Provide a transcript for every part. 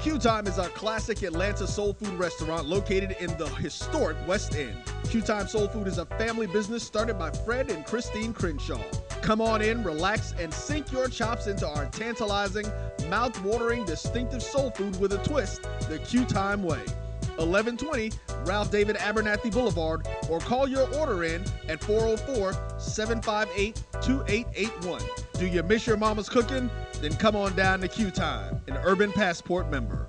Q Time is a classic Atlanta soul food restaurant located in the historic West End. Q Time Soul Food is a family business started by Fred and Christine Crenshaw. Come on in, relax, and sink your chops into our tantalizing, mouth-watering, distinctive soul food with a twist, the Q Time way. 1120 Ralph David Abernathy Boulevard, or call your order in at 404-758-2881. Do you miss your mama's cooking? Then come on down to Q Time, an Urban Passport member.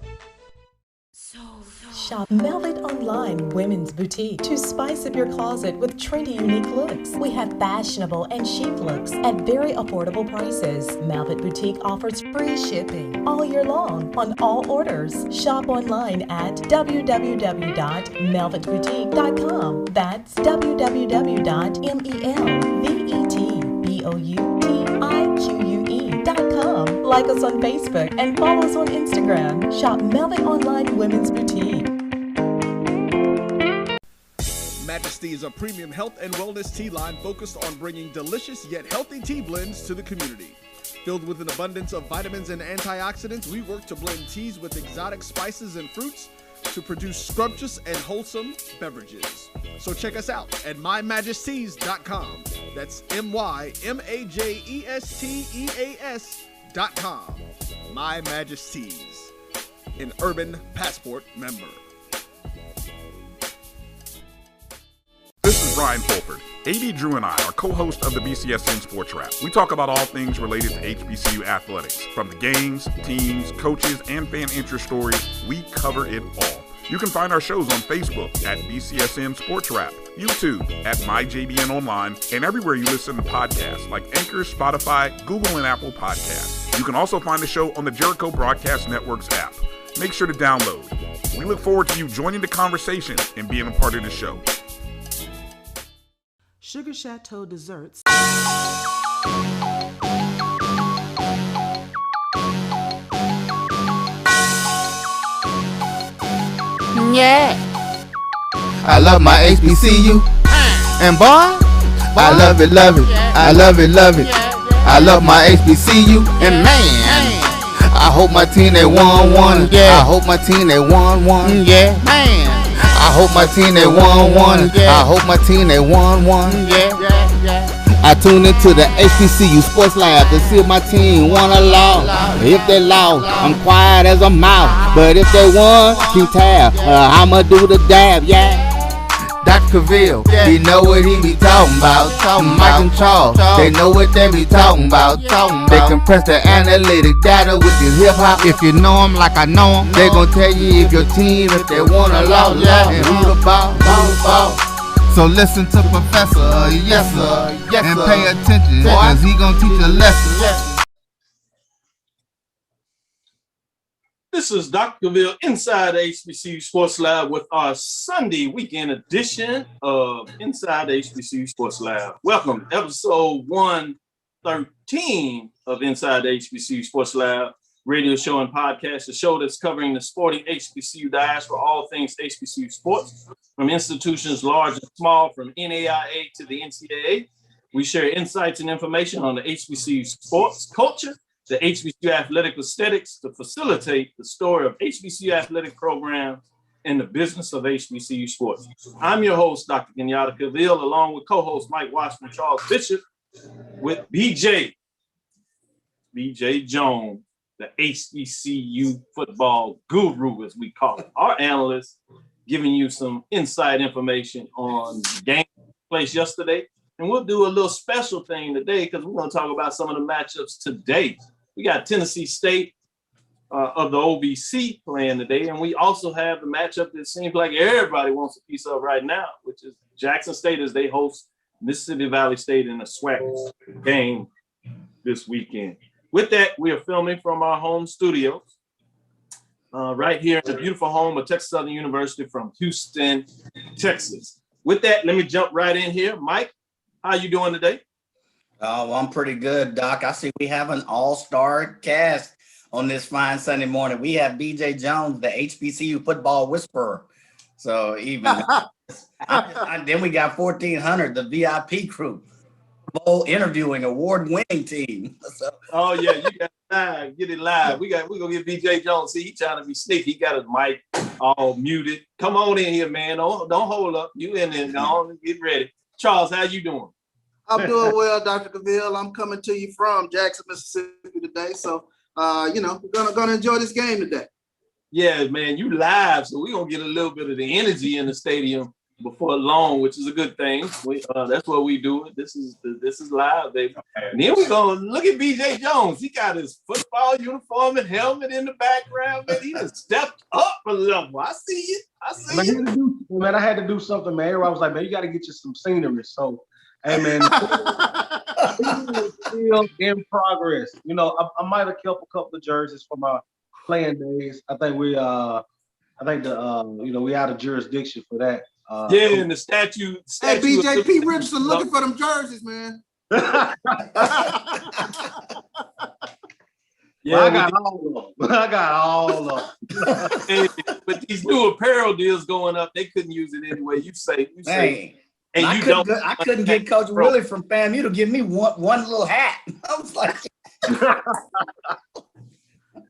Shop Velvet Online Women's Boutique to spice up your closet with trendy, unique looks. We have fashionable and chic looks at very affordable prices. Velvet Boutique offers free shipping all year long on all orders. Shop online at www.melvetboutique.com. That's www.melvetboutique.com. Like us on Facebook and follow us on Instagram. Shop Velvet Online Women's Boutique. Majesty is a premium health and wellness tea line focused on bringing delicious yet healthy tea blends to the community. Filled with an abundance of vitamins and antioxidants, we work to blend teas with exotic spices and fruits to produce scrumptious and wholesome beverages. So check us out at mymajesties.com. That's MyMajesties.com. My Majesties, an Urban Passport member. This is Brian Fulford. AD Drew and I are co-hosts of the BCSN Sports Wrap. We talk about all things related to HBCU athletics. From the games, teams, coaches, and fan interest stories, we cover it all. You can find our shows on Facebook at BCSN Sports Wrap, YouTube at MyJBN Online, and everywhere you listen to podcasts like Anchor, Spotify, Google, and Apple Podcasts. You can also find the show on the Jericho Broadcast Network's app. Make sure to download. We look forward to you joining the conversation and being a part of the show. Sugar Chateau Desserts. Yeah. I love my HBCU. And boy, I love it, love it. I love it, love it. I love my HBCU. And man, I hope my team they won. I hope my team they won. Yeah, man. I hope my team they won. I hope my team they won. Yeah. I tune into the HBCU Sports Lab to see if my team won or lost. If they lost, I'm quiet as a mouse. But if they won, keep tab. I'ma do the dab, yeah. Dr. Cavill, he know what he be talking about. Mike and Charles, they know what they be talking about. They compress the analytic data with this hip hop. If you know them like I know them, they gon' tell you if your team, if they won or lost, and who the ball. So listen to Professor, yes sir, and pay attention, cause he gon' teach a lesson. This is Dr. Cavill inside the HBCU Sports Lab with our Sunday weekend edition of Inside the HBCU Sports Lab. Welcome, episode 113 of Inside the HBCU Sports Lab, radio show and podcast, a show that's covering the sporting HBCU diaspora, all things HBCU sports, from institutions large and small, from NAIA to the NCAA. We share insights and information on the HBCU sports culture, the HBCU athletic aesthetics to facilitate the story of HBCU athletic programs and the business of HBCU sports. I'm your host, Dr. Kenyatta Cavill, along with co-host Mike Washington, Charles Bishop, with BJ Jones, the HBCU football guru, as we call it, our analyst, giving you some inside information on the game placed yesterday. And we'll do a little special thing today because we're going to talk about some of the matchups today. We got Tennessee State of the OVC playing today, and we also have the matchup that seems like everybody wants a piece of right now, which is Jackson State as they host Mississippi Valley State in a SWAC game this weekend. With that, we are filming from our home studios right here in the beautiful home of Texas Southern University from Houston, Texas. With that, let me jump right in here. Mike, how you doing today? Oh, I'm pretty good, Doc. I see we have an all-star cast on this fine Sunday morning. We have BJ Jones, the HBCU football whisperer. So even then we got 1400, the VIP crew. Bowl interviewing award-winning team. So. Oh yeah, you got live. Get it live. We're gonna get BJ Jones. See, he trying to be sneaky. He got his mic all muted. Come on in here, man. Don't hold up. You in there. Go on and get ready. Charles, how you doing? I'm doing well, Dr. Cavill. I'm coming to you from Jackson, Mississippi today. So we're gonna enjoy this game today. Yeah, man, you live, so we're gonna get a little bit of the energy in the stadium before long, which is a good thing. That's what we do. This is live, baby. And then we gonna look at BJ Jones. He got his football uniform and helmet in the background, man. He just stepped up a level. I see it. I had to do something, man. I was like, man, you got to get you some scenery. So, hey, man, still in progress. I might have kept a couple of jerseys for my playing days. I think we out of jurisdiction for that. And the statue. Hey, BJ P. Richardson looking for them jerseys, man. I got all of them. But these new apparel deals going up, they couldn't use it anyway. You say. And I couldn't get Coach Willie from FAMU to give me one little hat. I was like,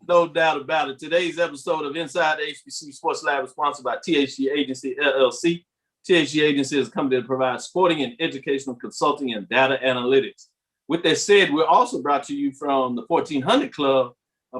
no doubt about it. Today's episode of Inside the HBCU Sports Lab is sponsored by THG Agency LLC. THG Agency is a company that provides sporting and educational consulting and data analytics. With that said, we're also brought to you from the 1400 Club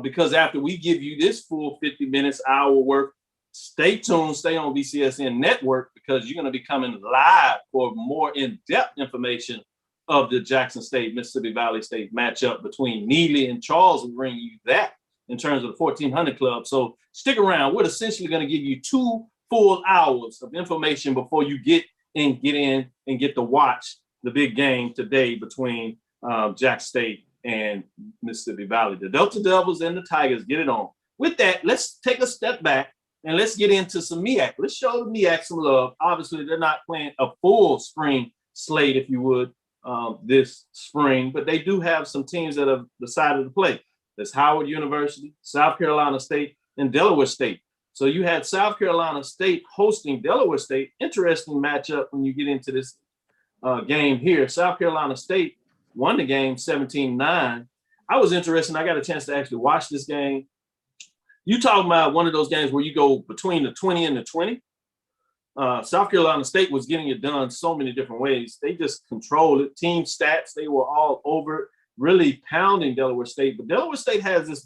because after we give you this full 50 minutes, hour worth, stay tuned, stay on BCSN Network because you're going to be coming live for more in-depth information of the Jackson State, Mississippi Valley State matchup between Neely and Charles. Will bring you that in terms of the 1400 Club. So stick around. We're essentially going to give you 2 full hours of information before you get in and get to watch the big game today between Jack State and Mississippi Valley. The Delta Devils and the Tigers get it on. With that, let's take a step back and let's get into some MEAC. Let's show the MEAC some love. Obviously, they're not playing a full spring slate, if you would, this spring, but they do have some teams that have decided to play. There's Howard University, South Carolina State, and Delaware State. So you had South Carolina State hosting Delaware State. Interesting matchup when you get into this game here. South Carolina State won the game 17-9. I was interested. I got a chance to actually watch this game. You talking about one of those games where you go between the 20 and the 20. South Carolina State was getting it done so many different ways. They just controlled it. Team stats, they were all over it, really pounding Delaware State. But Delaware State has this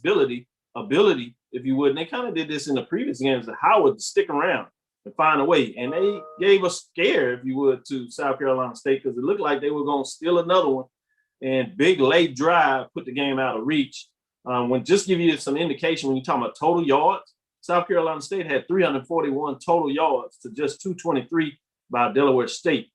ability, if you would, and they kind of did this in the previous games, of Howard to stick around and find a way. And they gave a scare, if you would, to South Carolina State because it looked like they were going to steal another one. And big late drive put the game out of reach. When just give you some indication, when you're talking about total yards, South Carolina State had 341 total yards to just 223 by Delaware State.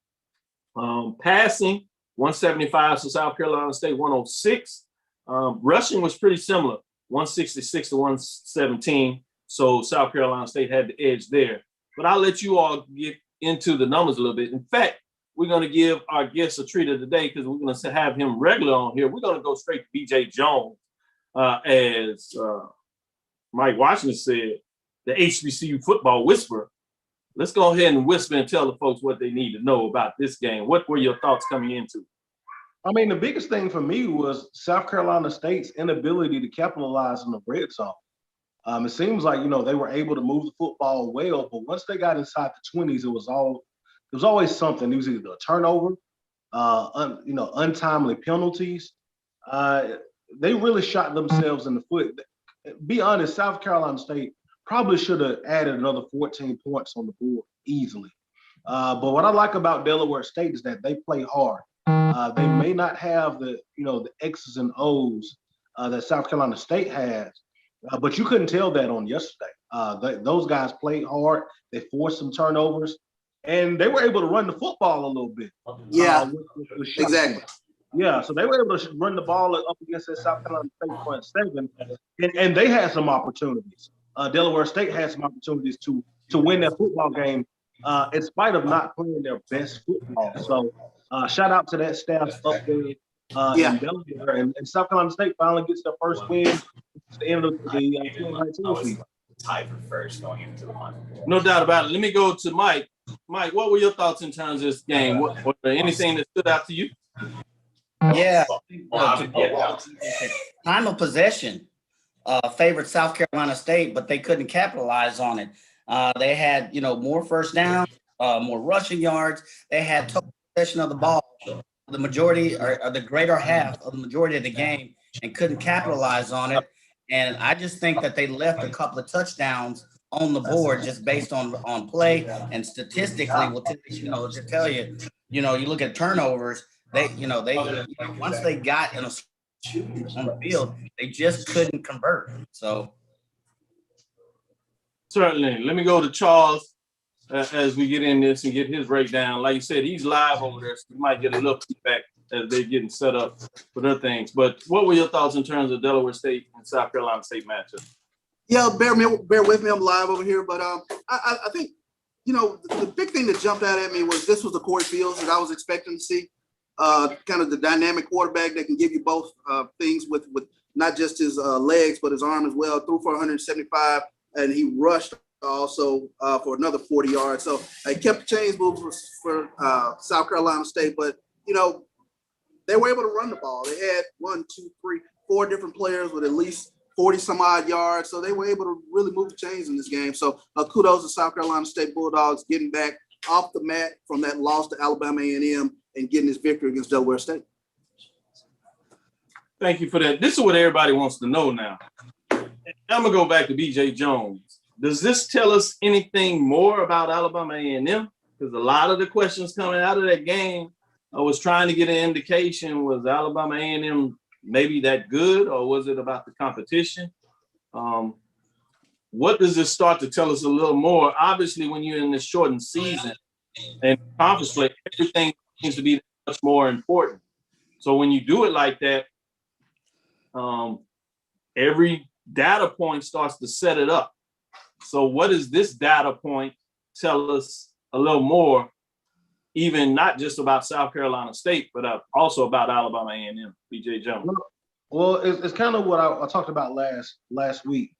Passing, 175 to South Carolina State, 106. Rushing was pretty similar, 166 to 117. So South Carolina State had the edge there. But I'll let you all get into the numbers a little bit. In fact, we're going to give our guest a treat of the day because we're going to have him regular on here. We're going to go straight to BJ Jones. As Mike Washington said, the HBCU football whisperer. Let's go ahead and whisper and tell the folks what they need to know about this game. What were your thoughts coming into? I mean, the biggest thing for me was South Carolina State's inability to capitalize on the red zone. It seems like, they were able to move the football well, but once they got inside the 20s, it was always something. It was either a turnover, untimely penalties. They really shot themselves in the foot. Be honest, South Carolina State probably should have added another 14 points on the board easily. But what I like about Delaware State is that they play hard. They may not have the X's and O's that South Carolina State has, but you couldn't tell that on yesterday. Those guys played hard. They forced some turnovers, and they were able to run the football a little bit. Yeah, exactly. Yeah, so they were able to run the ball up against that South Carolina State front seven, and they had some opportunities. Delaware State had some opportunities to win that football game in spite of not playing their best football. So shout out to that staff up there in Delaware. And South Carolina State finally gets their first win at the end of the 2019 season. Tied for first going into the month. No doubt about it. Let me go to Mike. Mike, what were your thoughts in terms of this game? Was there anything that stood out to you? Yeah, time of possession favored South Carolina State, but they couldn't capitalize on it. They had, more first down, more rushing yards. They had total possession of the ball, the majority or the greater half of the majority of the game, and couldn't capitalize on it. And I just think that they left a couple of touchdowns on the board just based on play, and statistically will tell you, you look at turnovers. They once they got in a on the field, they just couldn't convert. So certainly, let me go to Charles as we get in this and get his breakdown. Like you said, he's live over there, so we might get a little feedback as they're getting set up for their things. But what were your thoughts in terms of Delaware State and South Carolina State matchup? Yeah, bear with me. I'm live over here, but I think the big thing that jumped out at me was this was the Corey Fields that I was expecting to see. Kind of the dynamic quarterback that can give you both things with not just his legs but his arm as well. Threw for 175, and he rushed also for another 40 yards. So he kept the chains moving for South Carolina State, but they were able to run the ball. They had 1, 2, 3, 4 different players with at least 40 some odd yards. So they were able to really move the chains in this game. So kudos to South Carolina State Bulldogs getting back off the mat from that loss to Alabama A&M and getting this victory against Delaware State. Thank you for that. This is what everybody wants to know now. I'm going to go back to B.J. Jones. Does this tell us anything more about Alabama A&M? Because a lot of the questions coming out of that game, I was trying to get an indication, was Alabama A&M maybe that good, or was it about the competition? What does this start to tell us a little more? Obviously, when you're in this shortened season and conference play, everything seems to be much more important. So when you do it like that, every data point starts to set it up. So what does this data point tell us a little more, even not just about South Carolina State, but also about Alabama A&M, B.J. Jones? Well, it's kind of what I talked about last week.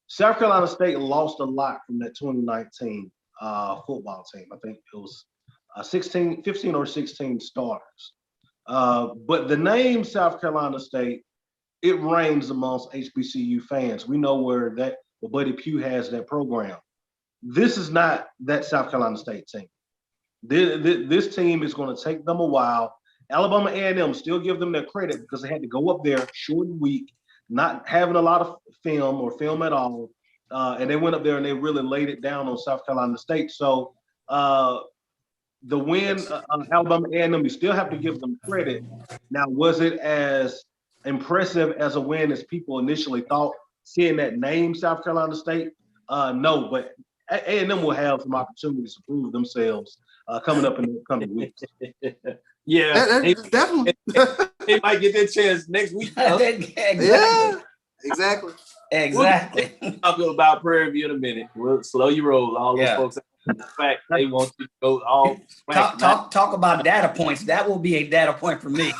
South Carolina State lost a lot from that 2019 football team. I think it was 15 or 16 starters. But the name South Carolina State, it reigns amongst HBCU fans. We know where Buddy Pugh has that program. This is not that South Carolina State team. This team is going to take them a while. Alabama A&M, still give them their credit because they had to go up there short week, not having a lot of film or film at all. And they went up there and they really laid it down on South Carolina State. So the win on Alabama A&M, you still have to give them credit. Now, was it as impressive as a win as people initially thought, seeing that name South Carolina State? No, but A&M will have some opportunities to prove themselves coming up in the coming weeks. Yeah, definitely. They might get their chance next week. Exactly. Yeah, exactly. We'll talk about Prairie View in a minute. We'll slow your roll. All those folks, in fact, they want you to go all. Talk about data points. That will be a data point for me.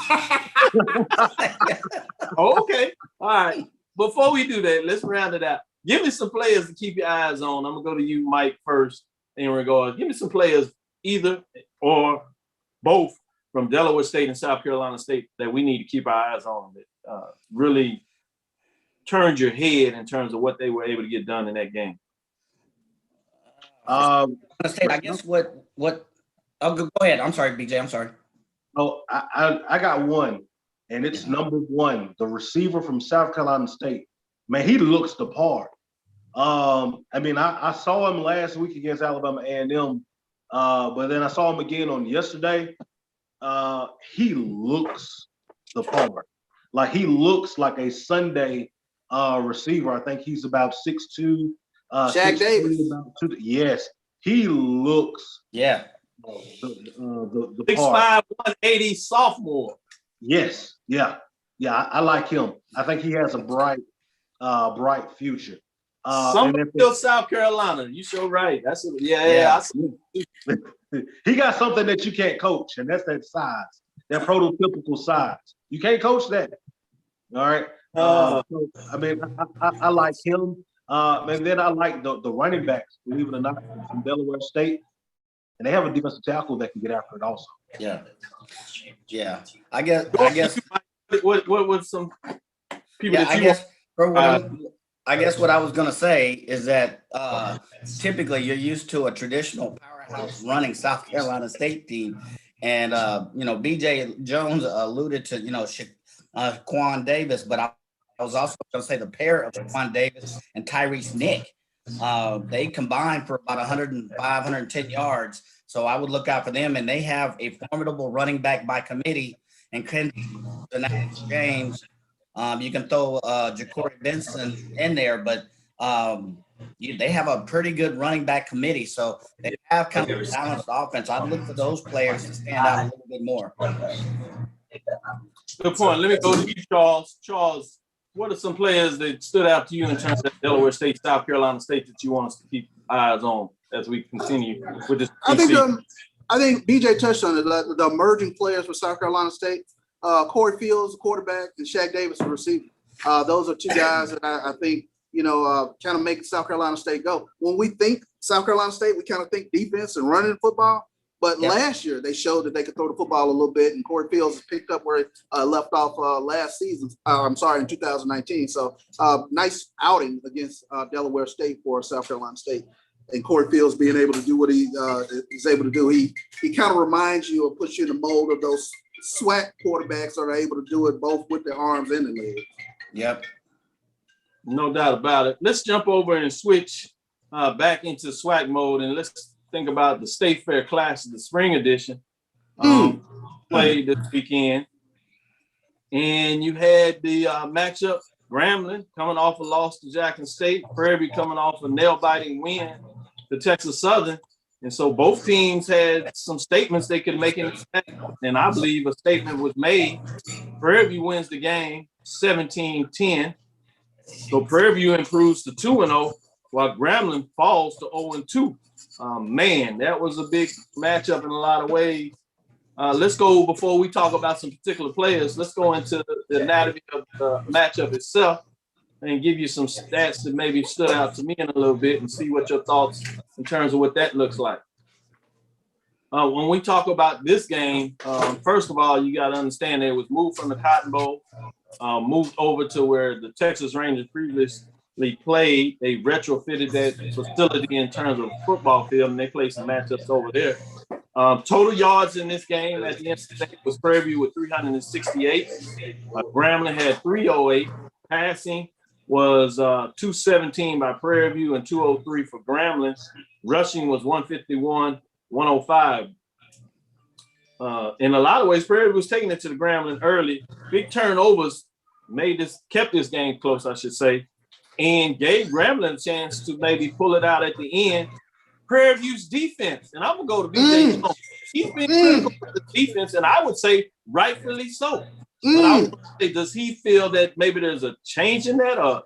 Okay. All right. Before we do that, let's round it out. Give me some players to keep your eyes on. I'm going to go to you, Mike, first in regards. Give me some players, either or both, from Delaware State and South Carolina State that we need to keep our eyes on that really turned your head in terms of what they were able to get done in that game. I guess what oh, go ahead. I'm sorry, BJ. I'm sorry. Oh, I got one, and it's number one, the receiver from South Carolina State. Man, he looks the part. I mean, I saw him last week against Alabama A&M, but then I saw him again on yesterday. He looks the part. Like, he looks like a Sunday receiver. I think he's about 6'2". Shaq Davis. Yes, he looks. Yeah. The 6'5", 180 sophomore. Yes. Yeah. I like him. I think he has a bright future. Still South Carolina. You sure right. That's he got something that you can't coach, and that's that size, that prototypical size. You can't coach that. All right. So, I mean, I like him. And then I like the running backs, believe it or not, from Delaware State. And they have a defensive tackle that can get after it also. Yeah. Yeah. I guess what was some people yeah, that you I guess what I was gonna say is that typically you're used to a traditional powerhouse running South Carolina State team, and BJ Jones alluded to Quan Davis, but I was also gonna say the pair of Quan Davis and Tyrese Nick. They combined for about 105, 110 yards. So I would look out for them, and they have a formidable running back by committee, and James. You can throw Ja'Cory Benson in there, but they have a pretty good running back committee. So they have kind of a balanced offense. I'd look for those players to stand out a little bit more. Good point. Let me go to you, Charles. Charles, what are some players that stood out to you in terms of Delaware State, South Carolina State that you want us to keep eyes on as we continue with this? I think BJ touched on it. The emerging players for South Carolina State. Corey Fields, the quarterback, and Shaq Davis, the receiver. Those are two guys that I think, kind of make South Carolina State go. When we think South Carolina State, we kind of think defense and running football. But last year, they showed that they could throw the football a little bit, and Corey Fields picked up where it left off last season. In 2019. So nice outing against Delaware State for South Carolina State. And Corey Fields being able to do what he is able to do. He kind of reminds you or puts you in the mold of those SWAC quarterbacks that are able to do it both with their arms and their legs. Yep. No doubt about it. Let's jump over and switch back into SWAC mode, and let's think about the State Fair Classic, the spring edition, played this weekend. And you had the matchup, Grambling coming off a loss to Jackson State, Prairie View coming off a nail-biting win to Texas Southern. And so both teams had some statements they could make in the second. And I believe a statement was made. Prairie View wins the game 17-10. So Prairie View improves to 2-0, while Grambling falls to 0-2. Man, that was a big matchup in a lot of ways. Let's go, before we talk about some particular players, let's go into the anatomy of the matchup itself and give you some stats that maybe stood out to me in a little bit and see what your thoughts in terms of what that looks like. When we talk about this game, first of all, you got to understand that it was moved from the Cotton Bowl, moved over to where the Texas Rangers previously played. They retrofitted that facility in terms of football field, and they played some matchups over there. Total yards in this game at the end of the day was Prairie View with 368. Grambling had 308. Passing was 217 by Prairie View and 203 for Grambling. Rushing was 151, 105. In a lot of ways, Prairie View was taking it to the Grambling early. Big turnovers kept this game close, I should say, and gave Grambling a chance to maybe pull it out at the end. Prairie View's defense, and I'm gonna go to BJ Jones. He's been critical of the defense, and I would say rightfully so. But I would say, does he feel that maybe there's a change in that? Or,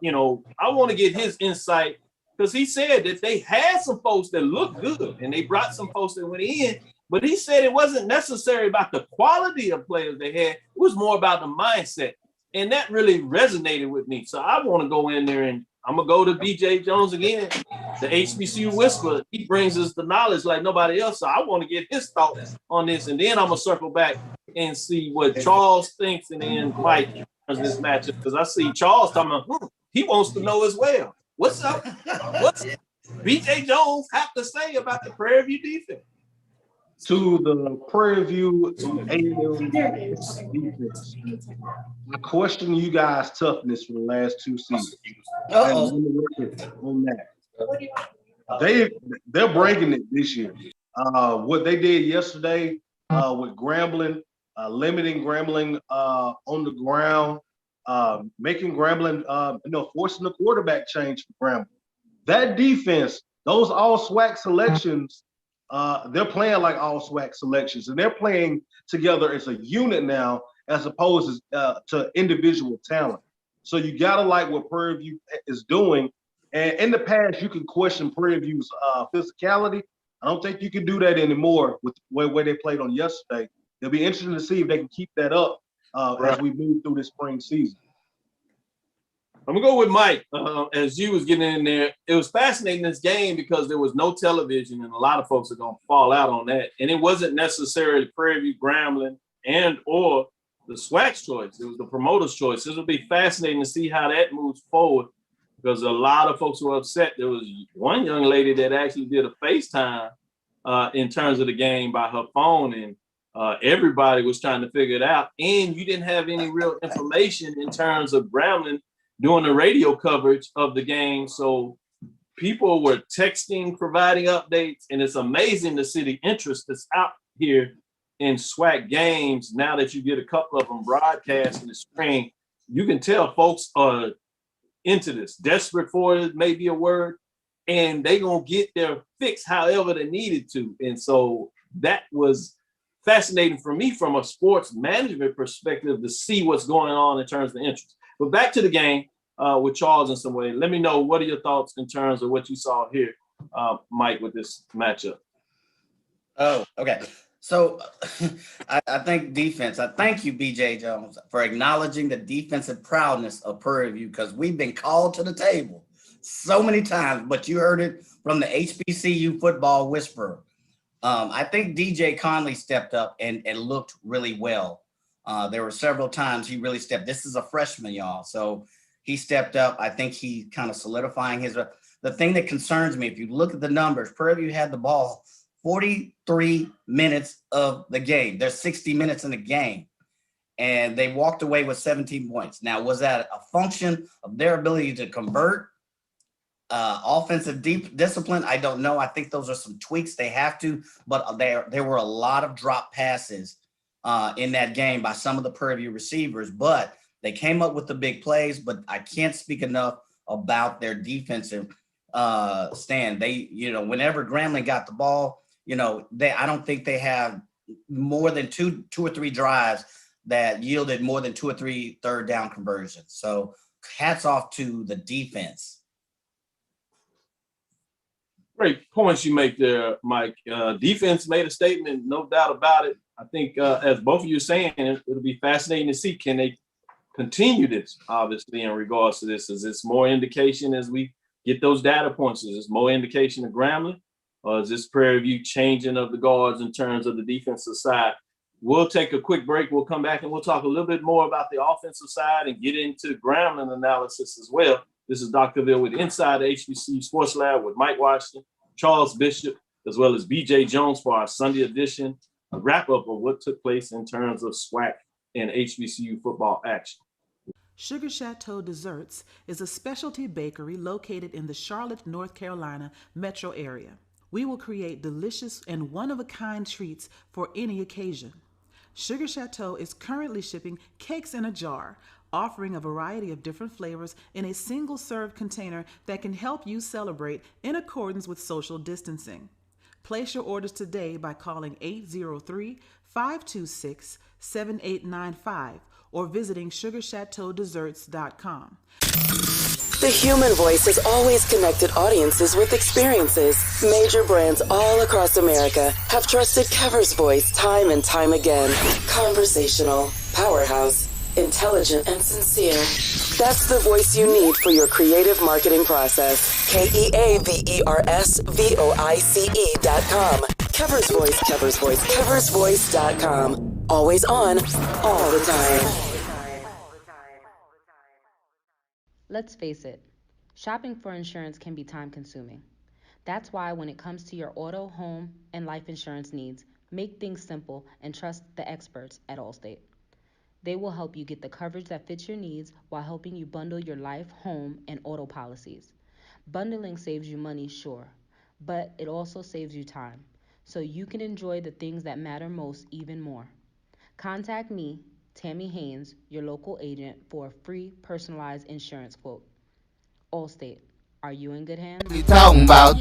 I want to get his insight, because he said that they had some folks that looked good, and they brought some folks that went in, but he said it wasn't necessarily about the quality of players they had. It was more about the mindset. And that really resonated with me. So I want to go in there, and I'm going to go to BJ Jones again, the HBCU whisperer. He brings us the knowledge like nobody else. So I want to get his thoughts on this. And then I'm going to circle back and see what Charles thinks, and then Mike on this matchup. Because I see Charles talking about, he wants to know as well. What's up? What's BJ Jones have to say about the Prairie View defense? To the Prairie View A&M defense, I question you guys' toughness for the last two seasons. On that, they're breaking it this year. What they did yesterday with Grambling, limiting Grambling on the ground, making Grambling, forcing the quarterback change for Grambling. That defense, those all SWAC selections. They're playing like all SWAC selections, and they're playing together as a unit now, as opposed to individual talent. So you gotta like what Prairie View is doing. And in the past, you can question Prairie View's physicality. I don't think you can do that anymore with the way they played on yesterday. It'll be interesting to see if they can keep that up as we move through this spring season. I'm gonna go with Mike. As you was getting in there, it was fascinating this game because there was no television, and a lot of folks are gonna fall out on that. And it wasn't necessarily Prairie View, Grambling, and or the SWAC's choice. It was the promoter's choice. This will be fascinating to see how that moves forward because a lot of folks were upset. There was one young lady that actually did a FaceTime in terms of the game by her phone, and everybody was trying to figure it out. And you didn't have any real information in terms of Grambling doing the radio coverage of the game. So people were texting, providing updates, and it's amazing to see the interest that's out here in SWAC games. Now that you get a couple of them broadcast in the spring, you can tell folks are into this, desperate for it, may be a word, and they gonna get their fix however they needed to. And so that was fascinating for me from a sports management perspective to see what's going on in terms of the interest. But back to the game with Charles in some way. Let me know, what are your thoughts in terms of what you saw here, Mike, with this matchup? Oh, okay. So I think defense. I thank you, BJ Jones, for acknowledging the defensive prowess of Prairie View, because we've been called to the table so many times, but you heard it from the HBCU football whisperer. I think DJ Conley stepped up and looked really well. There were several times he really stepped. This is a freshman, y'all. So he stepped up. I think he kind of solidifying his. The thing that concerns me, if you look at the numbers, Prairie View had the ball 43 minutes of the game. There's 60 minutes in the game, and they walked away with 17 points. Now, was that a function of their ability to convert? Offensive discipline? I don't know. I think those are some tweaks they have to, but there were a lot of drop passes in that game by some of the Prairie View receivers, but they came up with the big plays. But I can't speak enough about their defensive stand. They, whenever Grambling got the ball, I don't think they have more than two or three drives that yielded more than 2 or 3 third down conversions. So hats off to the defense. Great points you make there, Mike. Defense made a statement, no doubt about it. I think, as both of you are saying, it'll be fascinating to see, can they continue this, obviously, in regards to this? Is this more indication as we get those data points? Is this more indication of Grambling? Or is this Prairie View changing of the guards in terms of the defensive side? We'll take a quick break. We'll come back and we'll talk a little bit more about the offensive side and get into Grambling analysis as well. This is Dr. Ville with Inside the HBCU Sports Lab with Mike Washington, Charles Bishop, as well as BJ Jones for our Sunday edition, a wrap-up of what took place in terms of SWAC and HBCU football action. Sugar Chateau Desserts is a specialty bakery located in the Charlotte, North Carolina metro area. We will create delicious and one-of-a-kind treats for any occasion. Sugar Chateau is currently shipping cakes in a jar, offering a variety of different flavors in a single-serve container that can help you celebrate in accordance with social distancing. Place your orders today by calling 803-526-7895 or visiting sugarchateaudesserts.com. The human voice has always connected audiences with experiences. Major brands all across America have trusted Kever's voice time and time again. Conversational, powerhouse, intelligent, and sincere. That's the voice you need for your creative marketing process. KEAVERSVOICE.com. Kever's Voice, Kever's Voice, KeversVoice.com. Always on, all the time. Let's face it, shopping for insurance can be time-consuming. That's why when it comes to your auto, home, and life insurance needs, make things simple and trust the experts at Allstate. They will help you get the coverage that fits your needs while helping you bundle your life, home, and auto policies. Bundling saves you money, sure, but it also saves you time, so you can enjoy the things that matter most even more. Contact me, Tammy Haynes, your local agent, for a free personalized insurance quote. Allstate, are you in good hands? Talking about.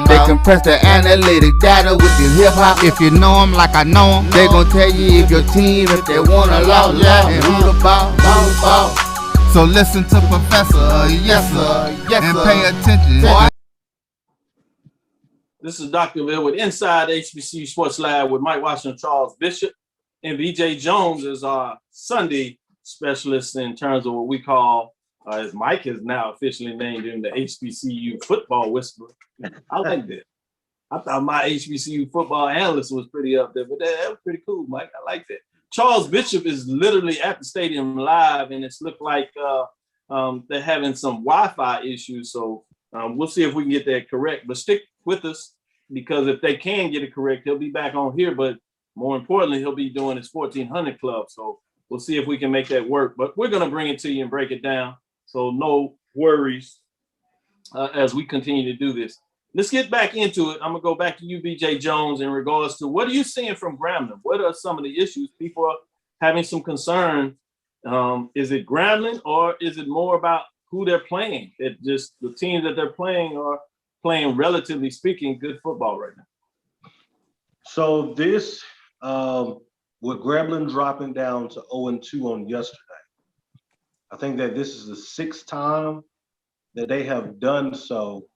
They compress the analytic data with the hip hop. If you know them like I know them, they gon' tell you if your team, if they wanna law, and who the ball. So listen to Professor, yes sir, and pay attention. This is Dr. Ville with Inside HBCU Sports Lab with Mike Washington, Charles Bishop, and BJ Jones is our Sunday specialist in terms of what we call as Mike has now officially named him the HBCU football whisperer. I like that. I thought my HBCU football analyst was pretty up there, but that was pretty cool, Mike. I like that. Charles Bishop is literally at the stadium live, and it's looked like they're having some Wi-Fi issues. So we'll see if we can get that correct. But stick with us, because if they can get it correct, he'll be back on here. But more importantly, he'll be doing his 1400 club. So we'll see if we can make that work. But we're going to bring it to you and break it down. So no worries as we continue to do this. Let's get back into it. I'm going to go back to you, BJ Jones, in regards to what are you seeing from Grambling? What are some of the issues people are having some concern? Is it Grambling, or is it more about who they're playing? It just the teams that they're playing are playing, relatively speaking, good football right now. So this, with Grambling dropping down to 0-2 on yesterday, I think that this is the 6th time that they have done so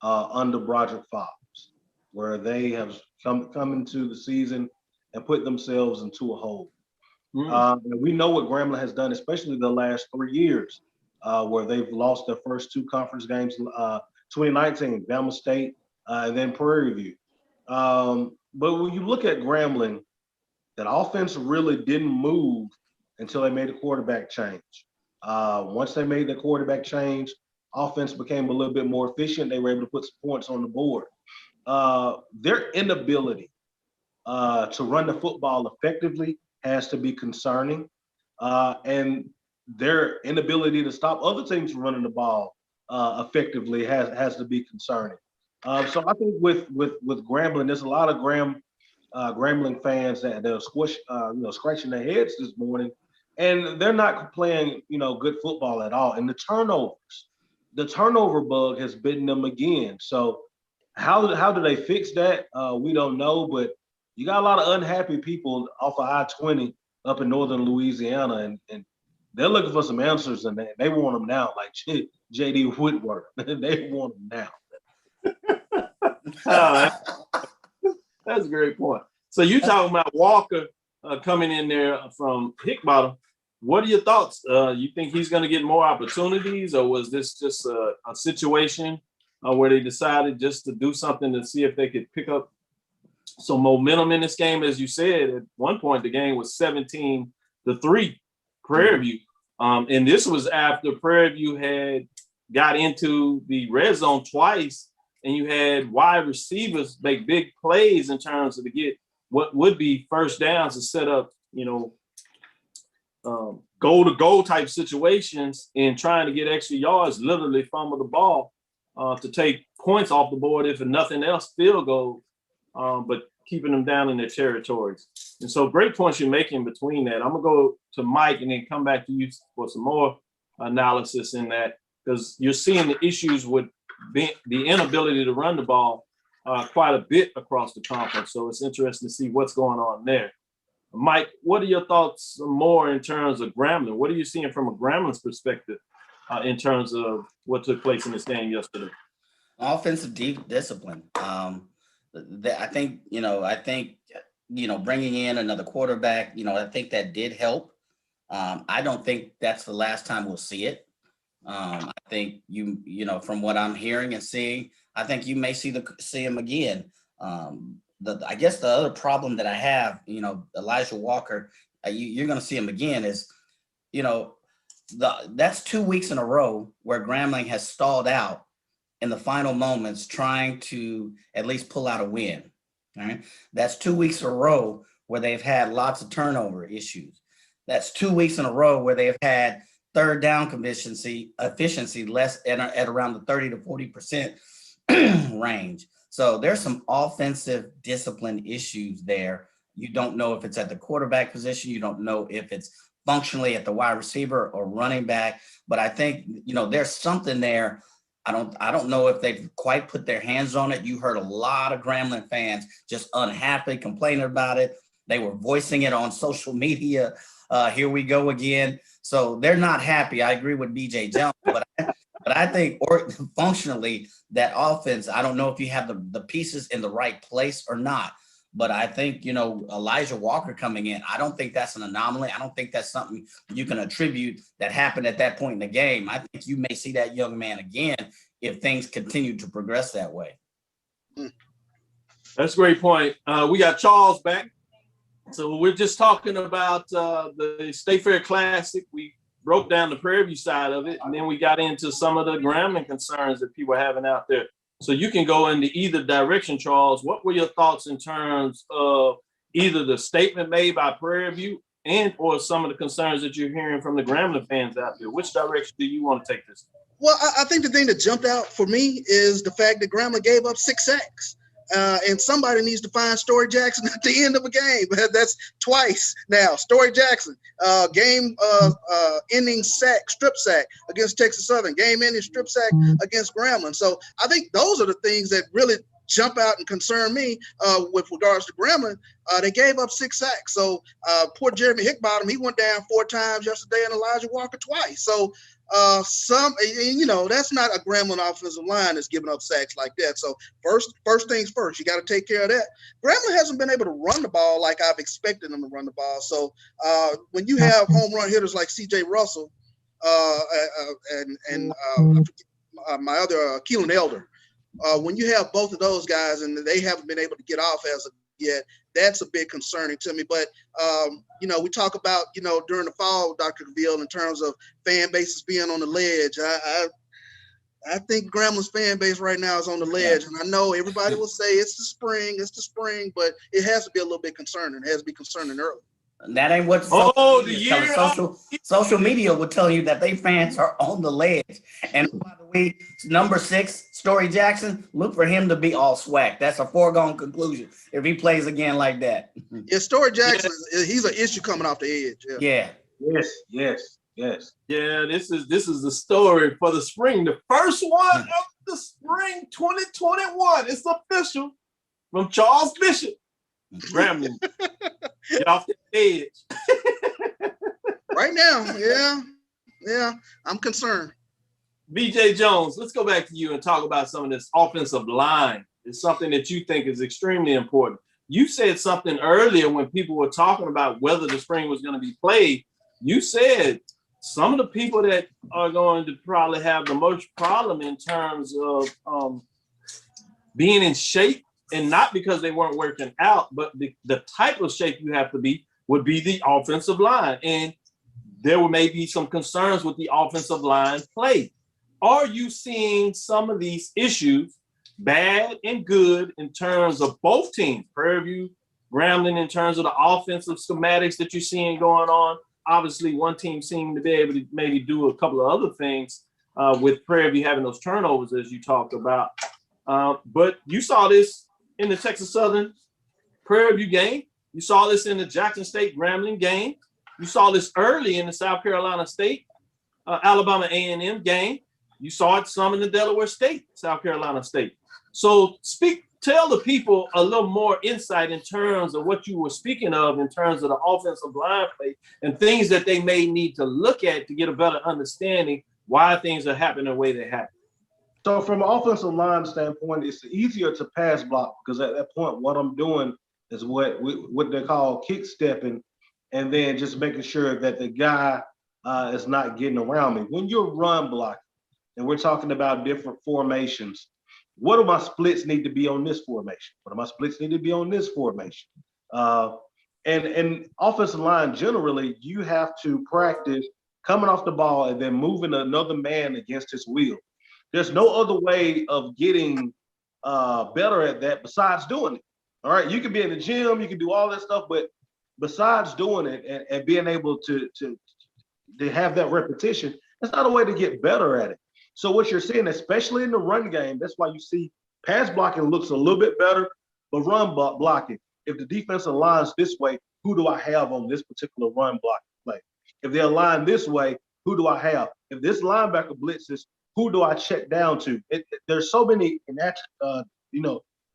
under Broderick Fobbs, where they have come into the season and put themselves into a hole. And we know what Grambling has done, especially the last 3 years, where they've lost their first 2 conference games, 2019, Bama State, and then Prairie View. But when you look at Grambling, that offense really didn't move until they made a quarterback change. Once they made the quarterback change, offense became a little bit more efficient. They were able to put some points on the board. Their inability to run the football effectively has to be concerning. And their inability to stop other teams from running the ball effectively has to be concerning. So I think with Grambling, there's a lot of Grambling fans that are scratching their heads this morning, and they're not playing, good football at all. And the turnover bug has bitten them again. So how do they fix that? We don't know, but you got a lot of unhappy people off of I-20 up in northern Louisiana, and they're looking for some answers, and they want them now, like J.D. Whitworth. They want them now. That's a great point. So you talking about Walker coming in there from Hickbottom. What are your thoughts? You think he's going to get more opportunities, or was this just a situation where they decided just to do something to see if they could pick up some momentum in this game? As you said, at one point the game was 17-3 Prairie View. And this was after Prairie View had got into the red zone twice, and you had wide receivers make big plays in terms of to get what would be first downs to set up, goal-to-goal type situations, and trying to get extra yards, literally fumble the ball to take points off the board, if nothing else, field goals, but keeping them down in their territories. And so great points you're making between that. I'm going to go to Mike and then come back to you for some more analysis in that, because you're seeing the issues with the inability to run the ball quite a bit across the conference. So it's interesting to see what's going on there. Mike, what are your thoughts more in terms of Grambling? What are you seeing from a Grambling's perspective in terms of what took place in this game yesterday? Offensive discipline. I think bringing in another quarterback, I think that did help. I don't think that's the last time we'll see it. I think from what I'm hearing and seeing, I think you may see him again. I guess the other problem that I have, Elijah Walker, you're going to see him again is, that's 2 weeks in a row where Grambling has stalled out in the final moments trying to at least pull out a win. All right. That's 2 weeks in a row where they've had lots of turnover issues. That's 2 weeks in a row where they've had third down efficiency less at around the 30 to 40% range. So there's some offensive discipline issues there. You don't know if it's at the quarterback position. You don't know if it's functionally at the wide receiver or running back. But I think, there's something there. I don't know if they've quite put their hands on it. You heard a lot of Grambling fans just unhappy, complaining about it. They were voicing it on social media. Here we go again. So they're not happy. I agree with BJ Jones, but I think functionally that offense, I don't know if you have the pieces in the right place or not. But I think, Elijah Walker coming in, I don't think that's an anomaly. I don't think that's something you can attribute that happened at that point in the game. I think you may see that young man again if things continue to progress that way. That's a great point. We got Charles back. So we're just talking about the State Fair Classic. We broke down the Prairie View side of it, and then we got into some of the Grambling concerns that people are having out there. So you can go into either direction, Charles. What were your thoughts in terms of either the statement made by Prairie View and or some of the concerns that you're hearing from the Grambling fans out there? Which direction do you want to take this? Well, I think the thing that jumped out for me is the fact that Grambling gave up 6 sacks. And somebody needs to find Story Jackson at the end of a game. That's twice now. Story Jackson, game ending sack, strip sack against Texas Southern, game ending strip sack against Grambling. So I think those are the things that really jump out and concern me with regards to Grambling. They gave up 6 sacks. So poor Jeremy Hickbottom, he went down 4 times yesterday and Elijah Walker twice. So that's not a Grambling offensive line that's giving up sacks like that. So first things first, you got to take care of that. Grambling hasn't been able to run the ball like I've expected them to run the ball. So when you have home run hitters like C.J. Russell and my other Keelan Elder, when you have both of those guys and they haven't been able to get off as of yet, that's a bit concerning to me. But, we talk about, during the fall, Dr. DeVille, in terms of fan bases being on the ledge. I think Grambling's fan base right now is on the ledge. And I know everybody will say it's the spring, but it has to be a little bit concerning. It has to be concerning early. And that ain't what social media will tell you, that they fans are on the ledge. And by the way, number 6, Story Jackson, look for him to be all swag. That's a foregone conclusion if he plays again like that. Yeah, Story Jackson, he's an issue coming off the edge. Yeah. Yes. Yeah, this is the story for the spring. The first one of the spring 2021. It's official from Charles Bishop. Grambling. Get off the edge. Right now, yeah, I'm concerned. BJ Jones, let's go back to you and talk about some of this offensive line. It's something that you think is extremely important. You said something earlier when people were talking about whether the spring was going to be played. You said some of the people that are going to probably have the most problem in terms of being in shape, and not because they weren't working out, but the type of shape you have to be would be the offensive line. And there may be some concerns with the offensive line play. Are you seeing some of these issues, bad and good, in terms of both teams, Prairie View, Grambling, in terms of the offensive schematics that you're seeing going on? Obviously, one team seeming to be able to maybe do a couple of other things with Prairie View having those turnovers, as you talked about. But you saw this in the Texas Southern Prairie View game. You saw this in the Jackson State Grambling game. You saw this early in the South Carolina State, Alabama A&M game. You saw it some in the Delaware State, South Carolina State. So tell the people a little more insight in terms of what you were speaking of in terms of the offensive line play and things that they may need to look at to get a better understanding why things are happening the way they happen. So from an offensive line standpoint, it's easier to pass block because at that point, what I'm doing is what they call kick stepping, and then just making sure that the guy is not getting around me. When you're run blocking, and we're talking about different formations, what do my splits need to be on this formation? What do my splits need to be on this formation? And offensive line, generally, you have to practice coming off the ball and then moving another man against his will. There's no other way of getting better at that besides doing it. All right, you can be in the gym, you can do all that stuff, but besides doing it and being able to have that repetition, that's not a way to get better at it. So what you're seeing, especially in the run game, that's why you see pass blocking looks a little bit better, but run blocking, if the defense aligns this way, who do I have on this particular run blocking play? If they align this way, who do I have? If this linebacker blitzes, who do I check down to? There's so many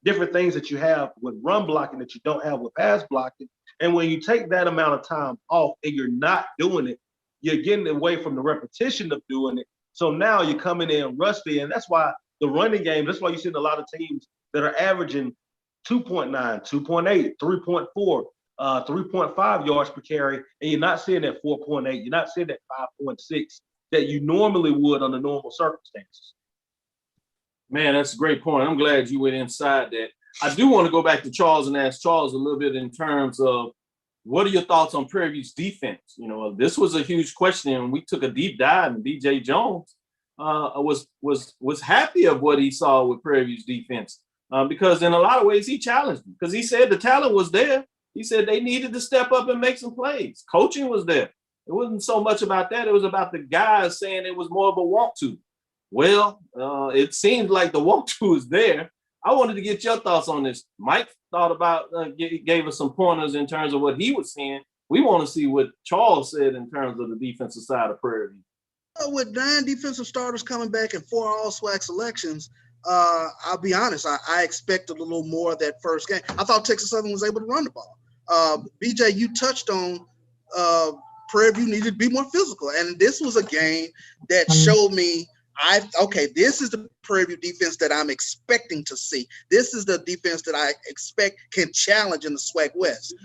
different things that you have with run blocking that you don't have with pass blocking. And when you take that amount of time off and you're not doing it, you're getting away from the repetition of doing it. So now you're coming in rusty, and that's why the running game, that's why you're seeing a lot of teams that are averaging 2.9, 2.8, 3.4, 3.5 yards per carry, and you're not seeing that 4.8, you're not seeing that 5.6 that you normally would under normal circumstances. Man, that's a great point. I'm glad you went inside that. I do want to go back to Charles and ask Charles a little bit in terms of what are your thoughts on Prairie View's defense? You know, this was a huge question, and we took a deep dive, and DJ Jones was happy of what he saw with Prairie View's defense because in a lot of ways he challenged them because he said the talent was there. He said they needed to step up and make some plays. Coaching was there. It wasn't so much about that. It was about the guys saying it was more of a want to. Well, it seems like the want to is there. I wanted to get your thoughts on this. Mike thought about, gave us some pointers in terms of what he was seeing. We want to see what Charles said in terms of the defensive side of Prairie View. With 9 defensive starters coming back and 4 all-SWAC selections, I'll be honest, I expected a little more of that first game. I thought Texas Southern was able to run the ball. BJ, you touched on Prairie View needed to be more physical. And this was a game that showed me, this is the Prairie View defense that I'm expecting to see. This is the defense that I expect can challenge in the SWAC West.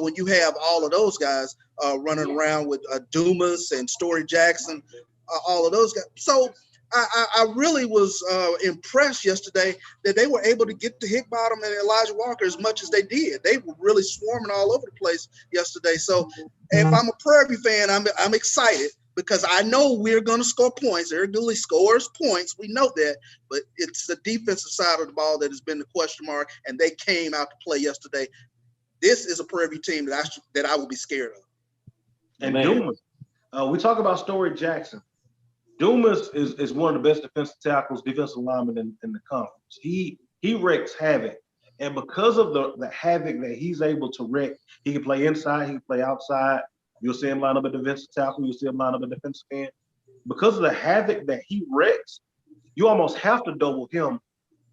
When you have all of those guys running around with Dumas and Story Jackson, all of those guys. So I really was impressed yesterday that they were able to get to Hickbottom and Elijah Walker as much as they did. They were really swarming all over the place yesterday. So if I'm a Prairie View fan, I'm excited because I know we're going to score points. Eric Dooley scores points. We know that. But it's the defensive side of the ball that has been the question mark, and they came out to play yesterday. This is a Prairie View team that I will be scared of. And Dumas, we talk about Story Jackson. Dumas is one of the best defensive tackles, defensive linemen in the conference. He wreaks havoc. And because of the havoc that he's able to wreak, he can play inside, he can play outside. You'll see him line up a defensive tackle, you'll see him line up a defensive end. Because of the havoc that he wrecks, you almost have to double him,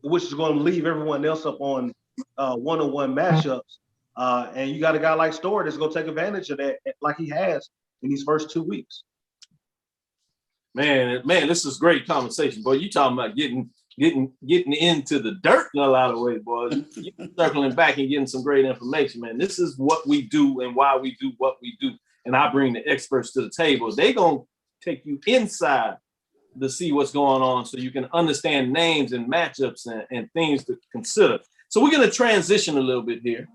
which is going to leave everyone else up on one-on-one matchups. And you got a guy like Story that's going to take advantage of that like he has in these first 2 weeks. Man, this is great conversation, boy. You talking about getting into the dirt in a lot of ways, boy. You circling back and getting some great information, man. This is what we do and why we do what we do. And I bring the experts to the table. They gonna take you inside to see what's going on so you can understand names and matchups and things to consider. So we're gonna transition a little bit here.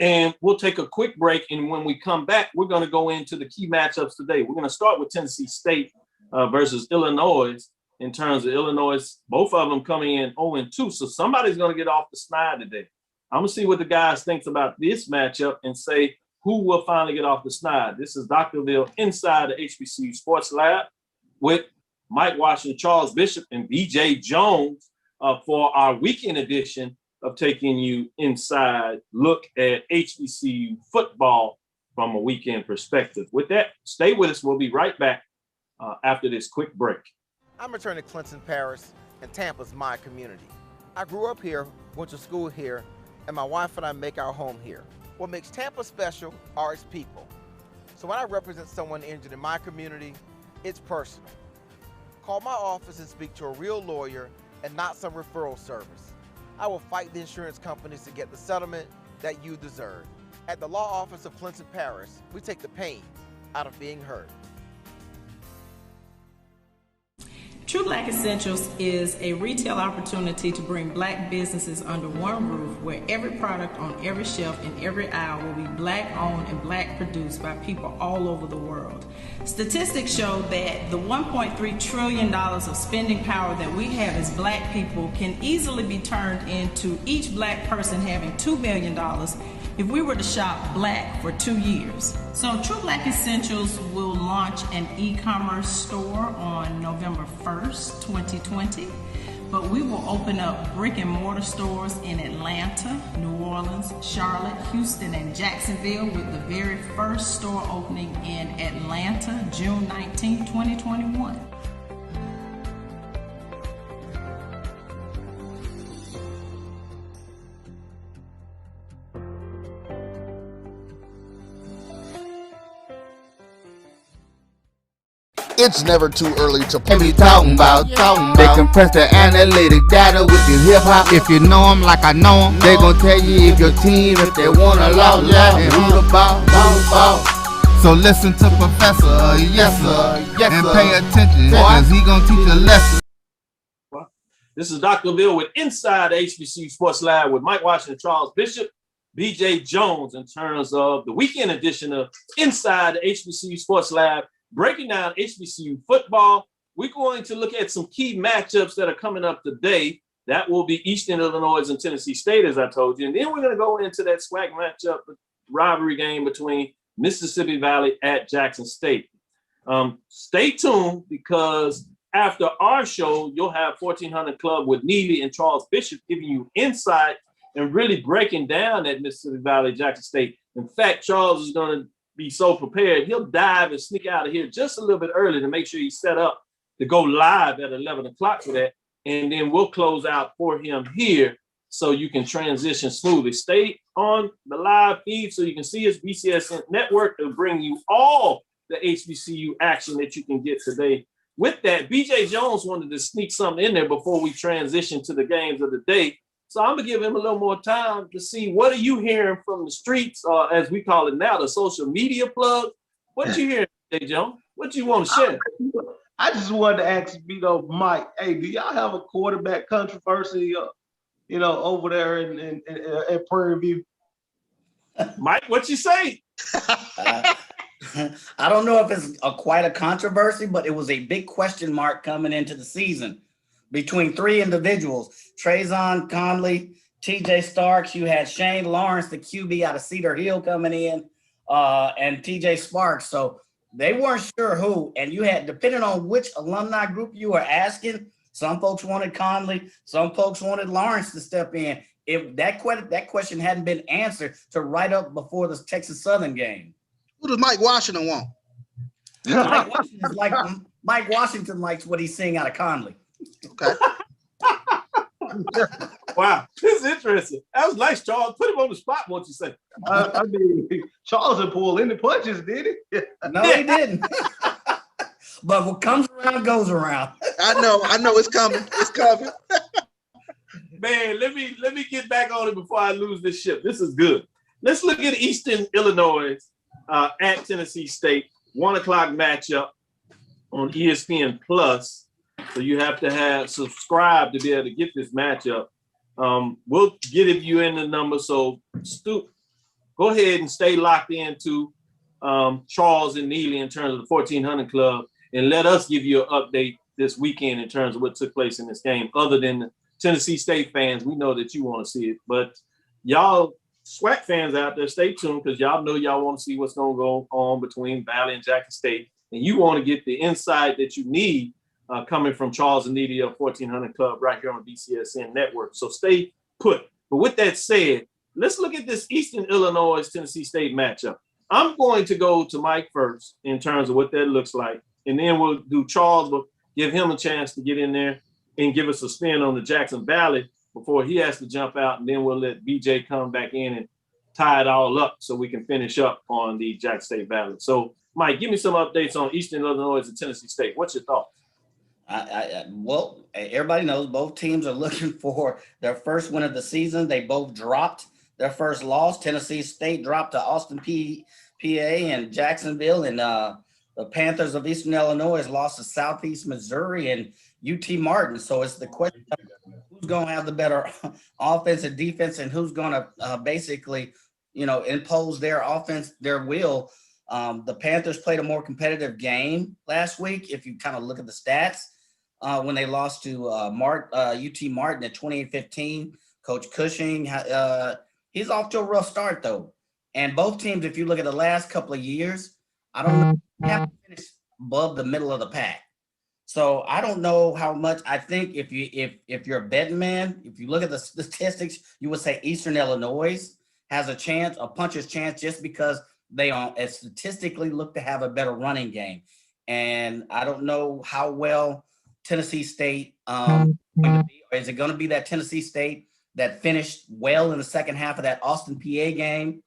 And we'll take a quick break. And when we come back, we're going to go into the key matchups today. We're going to start with Tennessee State versus Illinois in terms of Illinois, both of them coming in 0-2. So somebody's going to get off the snide today. I'm going to see what the guys think about this matchup and say who will finally get off the snide. This is Dr. Ville inside the HBCU Sports Lab with Mike Washington, Charles Bishop, and BJ Jones for our weekend edition of taking you inside look at HBCU football from a weekend perspective. With that, stay with us. We'll be right back after this quick break. I'm returning to Clinton Paris, and Tampa's my community. I grew up here, went to school here, and my wife and I make our home here. What makes Tampa special are its people. So when I represent someone injured in my community, it's personal. Call my office and speak to a real lawyer and not some referral service. I will fight the insurance companies to get the settlement that you deserve. At the law office of Clinton Paris, we take the pain out of being hurt. True Black Essentials is a retail opportunity to bring Black businesses under one roof where every product on every shelf in every aisle will be Black owned and Black produced by people all over the world. Statistics show that the $1.3 trillion of spending power that we have as Black people can easily be turned into each Black person having $2 million if we were to shop Black for 2 years. So True Black Essentials will launch an e-commerce store on November 1st, 2020, but we will open up brick and mortar stores in Atlanta, New Orleans, Charlotte, Houston, and Jacksonville, with the very first store opening in Atlanta, June 19, 2021. It's never too early to They be talking about. They compress the analytic data with your hip hop. If you know them like I know them, they gon' tell you if your team, if they wanna lose, and who the ball. So listen to Professor, yes sir, and pay attention, cause he gon' teach a lesson. This is Dr. Bill with Inside HBCU Sports Lab with Mike Washington, Charles Bishop, BJ Jones in terms of the weekend edition of Inside HBCU Sports Lab, breaking down HBCU football. We're going to look at some key matchups that are coming up today. That will be Eastern Illinois and Tennessee State, as I told you. And then we're going to go into that SWAC matchup rivalry game between Mississippi Valley at Jackson State. Stay tuned, because after our show, you'll have 1400 Club with Neely and Charles Bishop giving you insight and really breaking down that Mississippi Valley Jackson State. In fact, Charles is going to be so prepared, he'll dive and sneak out of here just a little bit early to make sure he's set up to go live at 11 o'clock for that. And then we'll close out for him here so you can transition smoothly. Stay on the live feed so you can see his BCS network to bring you all the HBCU action that you can get today. With that, BJ Jones wanted to sneak something in there before we transition to the games of the day. So I'm going to give him a little more time to see what are you hearing from the streets, as we call it now, the social media plug. What you hearing, BJ Jones? What you want to share? I just wanted to ask, Mike, hey, do y'all have a quarterback controversy, over there in Prairie View? Mike, what you say? I don't know if it's quite a controversy, but it was a big question mark coming into the season between three individuals: Trayvon Conley, TJ Starks. You had Shane Lawrence, the QB out of Cedar Hill, coming in, and TJ Sparks. So they weren't sure who. And you had, depending on which alumni group you were asking, some folks wanted Conley, some folks wanted Lawrence to step in. If that question hadn't been answered to right up before the Texas Southern game. Who does Mike Washington want? Mike Washington likes what he's seeing out of Conley. Okay. Wow, this is interesting. That was nice, Charles. Put him on the spot, won't you say? I mean, Charles didn't pull any punches, did he? No, he didn't. But what comes around goes around. I know it's coming. It's coming. Man, let me get back on it before I lose this ship. This is good. Let's look at Eastern Illinois at Tennessee State, 1 o'clock matchup on ESPN Plus. So you have to have subscribed to be able to get this matchup. We'll get you in the number. So go ahead and stay locked into Charles and Neely in terms of the 1400 Club, and let us give you an update this weekend in terms of what took place in this game. Other than the Tennessee State fans, we know that you want to see it, but y'all SWAC fans out there, stay tuned, because y'all know y'all want to see what's going to go on between Valley and Jackson State, and you want to get the insight that you need coming from Charles and Neely of 1400 Club right here on the BCSN network. So stay put. But with that said, let's look at this Eastern Illinois Tennessee State matchup. I'm going to go to Mike first in terms of what that looks like, and then we'll do Charles, but give him a chance to get in there and give us a spin on the Jackson Valley before he has to jump out, and then we'll let BJ come back in and tie it all up so we can finish up on the Jackson State Valley. So, Mike, give me some updates on Eastern Illinois and Tennessee State. What's your thoughts? Well, everybody knows both teams are looking for their first win of the season. They both dropped their first loss. Tennessee State dropped to Austin, PA, and Jacksonville, and the Panthers of Eastern Illinois lost to Southeast Missouri and UT Martin. So it's the question of who's going to have the better offense and defense, and who's going to basically, impose their offense, their will. The Panthers played a more competitive game last week. If you kind of look at the stats, when they lost to UT Martin at 28-15, Coach Cushing, he's off to a rough start though. And both teams, if you look at the last couple of years, I don't know, have finished above the middle of the pack. So I don't know how much. I think if you're a betting man, if you look at the statistics, you would say Eastern Illinois has a chance, a puncher's chance, just because they statistically look to have a better running game. And I don't know how well Tennessee State going to be. Or is it going to be that Tennessee State that finished well in the second half of that Austin, PA game?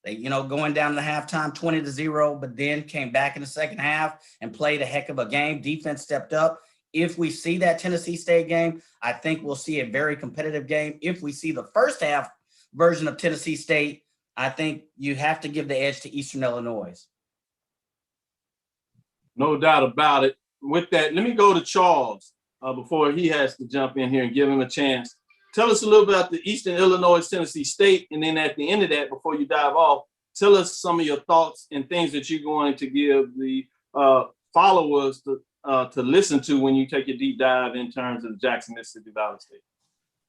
They, going down the halftime 20-0, but then came back in the second half and played a heck of a game. Defense stepped up. If we see that Tennessee State game, I think we'll see a very competitive game. If we see the first half version of Tennessee State, I think you have to give the edge to Eastern Illinois. No doubt about it. With that, let me go to Charles before he has to jump in here and give him a chance. Tell us a little bit about the Eastern Illinois, Tennessee State, and then at the end of that, before you dive off, tell us some of your thoughts and things that you're going to give the followers to listen to when you take a deep dive in terms of Jackson, Mississippi Valley State.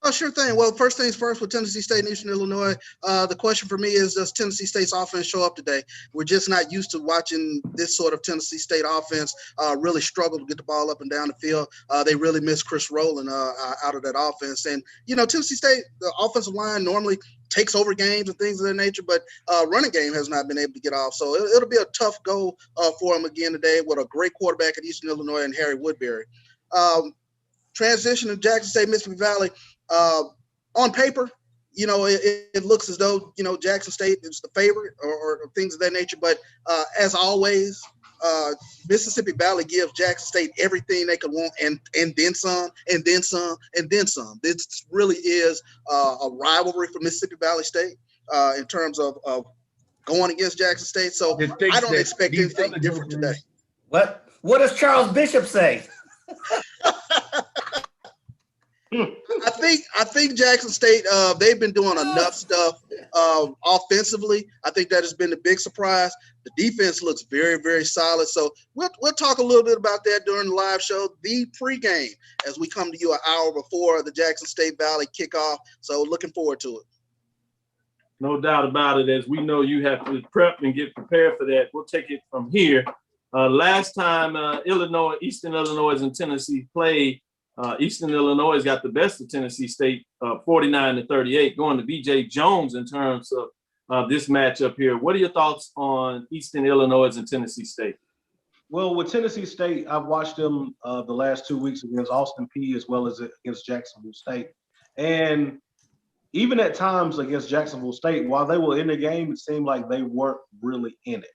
Oh, sure thing. Well, first things first with Tennessee State and Eastern Illinois, the question for me is, does Tennessee State's offense show up today? We're just not used to watching this sort of Tennessee State offense really struggle to get the ball up and down the field. They really miss Chris Rowland out of that offense. And, Tennessee State, the offensive line normally takes over games and things of that nature, but running game has not been able to get off. So it'll be a tough go for them again today with a great quarterback at Eastern Illinois and Harry Woodbury. Transition to Jackson State, Mississippi Valley. On paper, it looks as though, Jackson State is the favorite or things of that nature. But as always, Mississippi Valley gives Jackson State everything they could want and then some, and then some, and then some. This really is a rivalry for Mississippi Valley State in terms of going against Jackson State. So I don't expect anything different today. What does Charles Bishop say? I think Jackson State, they've been doing enough stuff offensively. I think that has been the big surprise. The defense looks very, very solid. So we'll talk a little bit about that during the live show, the pregame, as we come to you an hour before the Jackson State Valley kickoff. So looking forward to it. No doubt about it. As we know, you have to prep and get prepared for that. We'll take it from here. Last time Eastern Illinois and Tennessee played, Eastern Illinois got the best of Tennessee State, 49-38, going to B.J. Jones in terms of this matchup here. What are your thoughts on Eastern Illinois and Tennessee State? Well, with Tennessee State, I've watched them the last 2 weeks against Austin Peay as well as against Jacksonville State. And even at times against Jacksonville State, while they were in the game, it seemed like they weren't really in it.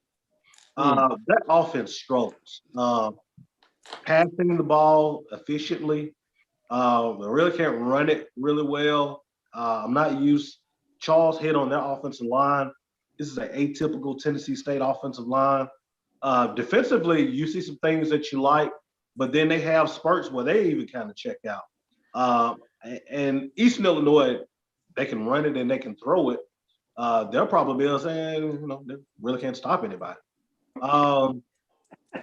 That offense struggles. Passing the ball efficiently. They really can't run it really well. I'm not used. Charles hit on their offensive line. This is an atypical Tennessee State offensive line. Defensively, you see some things that you like, but then they have spurts where they even kind of check out. And Eastern Illinois, they can run it and they can throw it. Their problem is, they really can't stop anybody.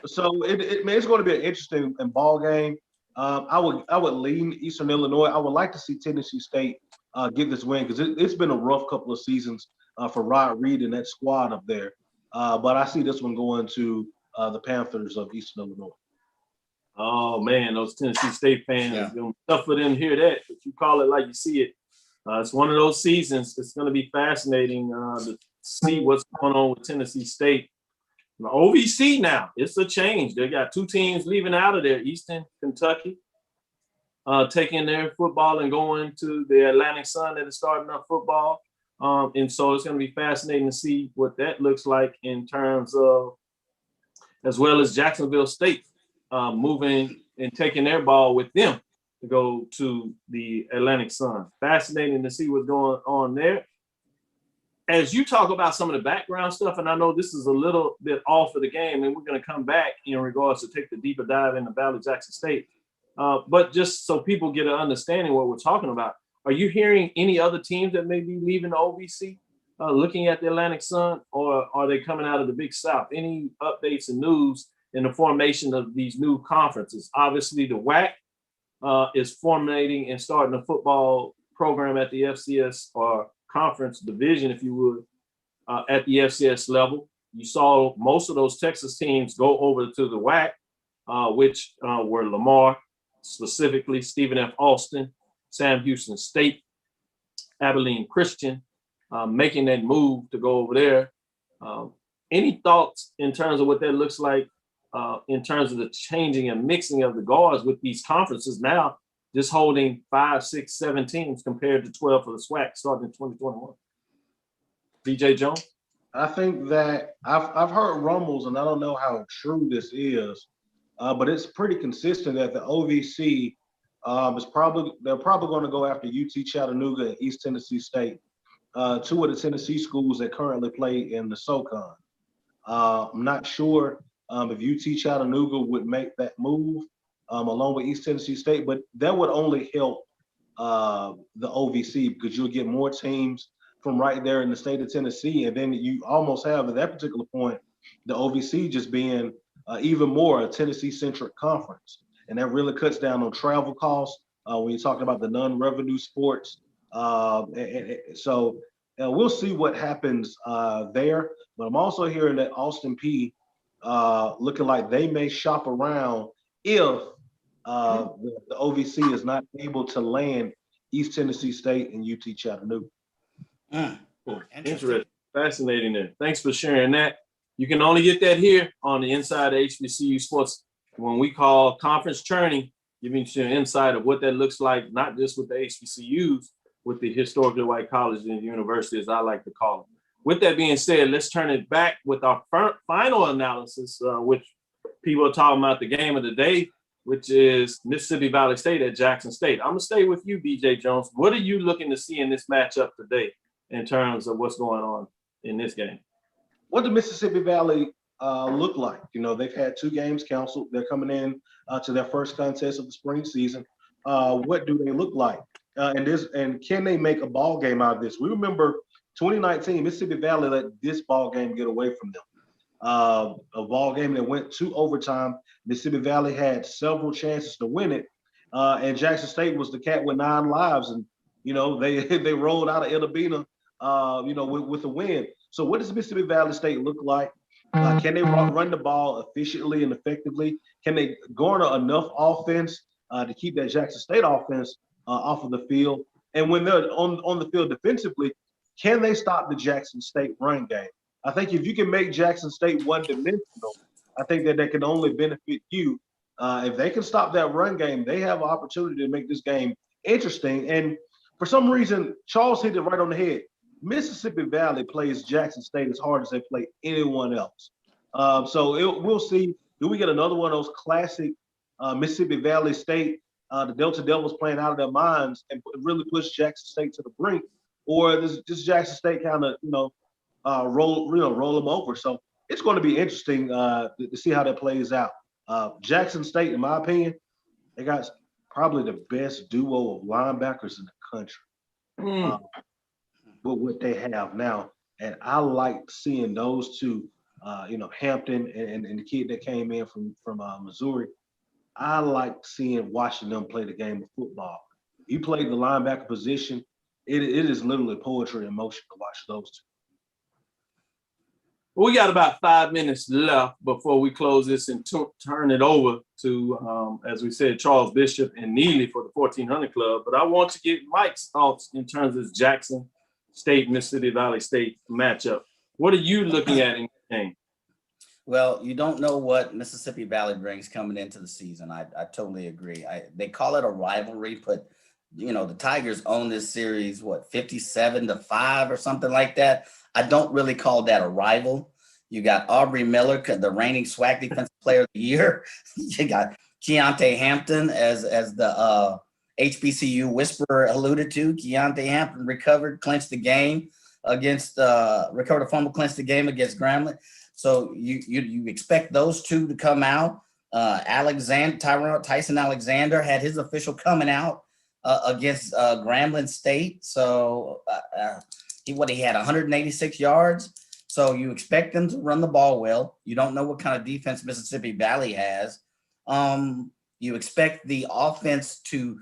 So it's going to be an interesting ball game. I would lean Eastern Illinois. I would like to see Tennessee State get this win because it's been a rough couple of seasons for Rod Reed and that squad up there. But I see this one going to the Panthers of Eastern Illinois. Oh man, those Tennessee State fans, it's gonna be tough for them to hear that, but you call it like you see it. It's one of those seasons. It's going to be fascinating to see what's going on with Tennessee State. The OVC now, it's a change. They got two teams leaving out of there, Eastern Kentucky, taking their football and going to the Atlantic Sun that is starting up football. And so it's going to be fascinating to see what that looks like in terms of, as well as Jacksonville State moving and taking their ball with them to go to the Atlantic Sun. Fascinating to see what's going on there. As you talk about some of the background stuff, and I know this is a little bit off of the game, and we're going to come back in regards to take the deeper dive into Valley Jackson State. But just so people get an understanding of what we're talking about, are you hearing any other teams that may be leaving the OVC, looking at the Atlantic Sun, or are they coming out of the Big South? Any updates and news in the formation of these new conferences? Obviously, the WAC is formulating and starting a football program at the FCS or conference division, if you would, at the FCS level. You saw most of those Texas teams go over to the WAC, which were Lamar, specifically Stephen F. Austin, Sam Houston State, Abilene Christian, making that move to go over there. Any thoughts in terms of what that looks like in terms of the changing and mixing of the guards with these conferences now, just holding 5, 6, 7 teams compared to 12 for the SWAC starting in 2021? B.J. Jones? I think that I've heard rumbles, and I don't know how true this is, but it's pretty consistent that the OVC they're probably going to go after UT Chattanooga and East Tennessee State, two of the Tennessee schools that currently play in the SoCon. I'm not sure if UT Chattanooga would make that move along with East Tennessee State, but that would only help the OVC because you'll get more teams from right there in the state of Tennessee. And then you almost have at that particular point, the OVC just being even more a Tennessee-centric conference. And that really cuts down on travel costs when you're talking about the non-revenue sports. So we'll see what happens there. But I'm also hearing that Austin Peay looking like they may shop around if the OVC is not able to land East Tennessee State and UT Chattanooga. Interesting. Fascinating there. Thanks for sharing that. You can only get that here on the Inside HBCU Sports. When we call conference churning, giving you an insight of what that looks like, not just with the HBCUs, with the historically white colleges and universities, I like to call them. With that being said, let's turn it back with our final analysis, which people are talking about the game of the day, which is Mississippi Valley State at Jackson State. I'm going to stay with you, BJ Jones. What are you looking to see in this matchup today in terms of what's going on in this game? What does Mississippi Valley look like? You know, they've had 2 games canceled. They're coming in to their first contest of the spring season. What do they look like? And can they make a ball game out of this? We remember 2019, Mississippi Valley let this ball game get away from them. A ball game that went to overtime. Mississippi Valley had several chances to win it, and Jackson State was the cat with 9 lives, and you know they rolled out of Elabina, with a win. So what does Mississippi Valley State look like? Can they run the ball efficiently and effectively? Can they garner enough offense to keep that Jackson State offense off of the field? And when they're on the field defensively, can they stop the Jackson State run game? I think if you can make Jackson State one-dimensional, I think that can only benefit you. If they can stop that run game, they have an opportunity to make this game interesting. And for some reason, Charles hit it right on the head. Mississippi Valley plays Jackson State as hard as they play anyone else. We'll see. Do we get another one of those classic Mississippi Valley State, the Delta Devils playing out of their minds and really push Jackson State to the brink? Or does Jackson State kind of, roll them over? So it's going to be interesting to see how that plays out. Jackson State, in my opinion, they got probably the best duo of linebackers in the country. With what they have now, and I like seeing those two. Hampton and the kid that came in from Missouri. I like watching them play the game of football. You play the linebacker position. It is literally poetry in motion to watch those two. We got about 5 minutes left before we close this and turn it over to, as we said, Charles Bishop and Neely for the 1400 Club. But I want to get Mike's thoughts in terms of this Jackson State, Mississippi Valley State matchup. What are you looking at in the game? Well, you don't know what Mississippi Valley brings coming into the season. I totally agree. They call it a rivalry, but the Tigers own this series, 57-5 or something like that. I don't really call that a rival. You got Aubrey Miller, the reigning SWAC Defensive Player of the Year. You got Keontae Hampton as the HBCU whisperer alluded to. Keontae Hampton recovered a fumble, clinched the game against Grambling. So you expect those two to come out. Tyson Alexander had his official coming out against Grambling State. So he had 186 yards. So you expect them to run the ball well. You don't know what kind of defense Mississippi Valley has. You expect the offense to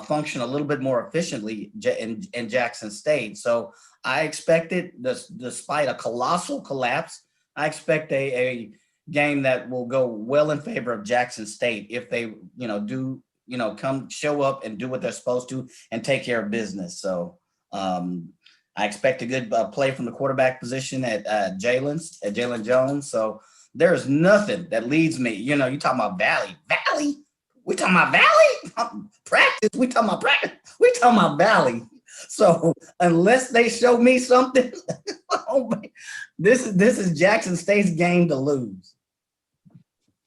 function a little bit more efficiently in Jackson State. So I expected, despite a colossal collapse, I expect a game that will go well in favor of Jackson State if they, come show up and do what they're supposed to and take care of business. So I expect a good play from the quarterback position at Jalen Jones. So there's nothing that leads me. You talking about Valley. We talking about Valley? Practice. We talking about practice. We talking about Valley. So unless they show me something, This is Jackson State's game to lose.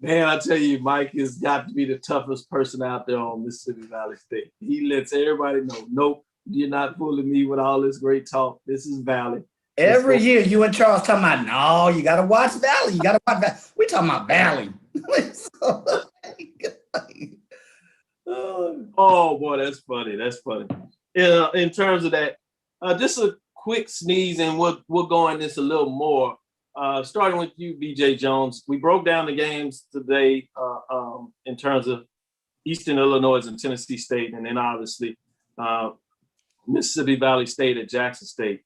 Man, I tell you, Mike has got to be the toughest person out there on Mississippi Valley State. He lets everybody know, nope, you're not fooling me with all this great talk. This is Valley. Every year, you and Charles talking about, no, you got to watch Valley. You got to watch Valley. We talking about Valley. Oh, boy, that's funny. That's funny. In terms of that, just a quick sneeze, and we'll go in this a little more. Starting with you, BJ Jones. We broke down the games today in terms of Eastern Illinois and Tennessee State, and then obviously Mississippi Valley State at Jackson State.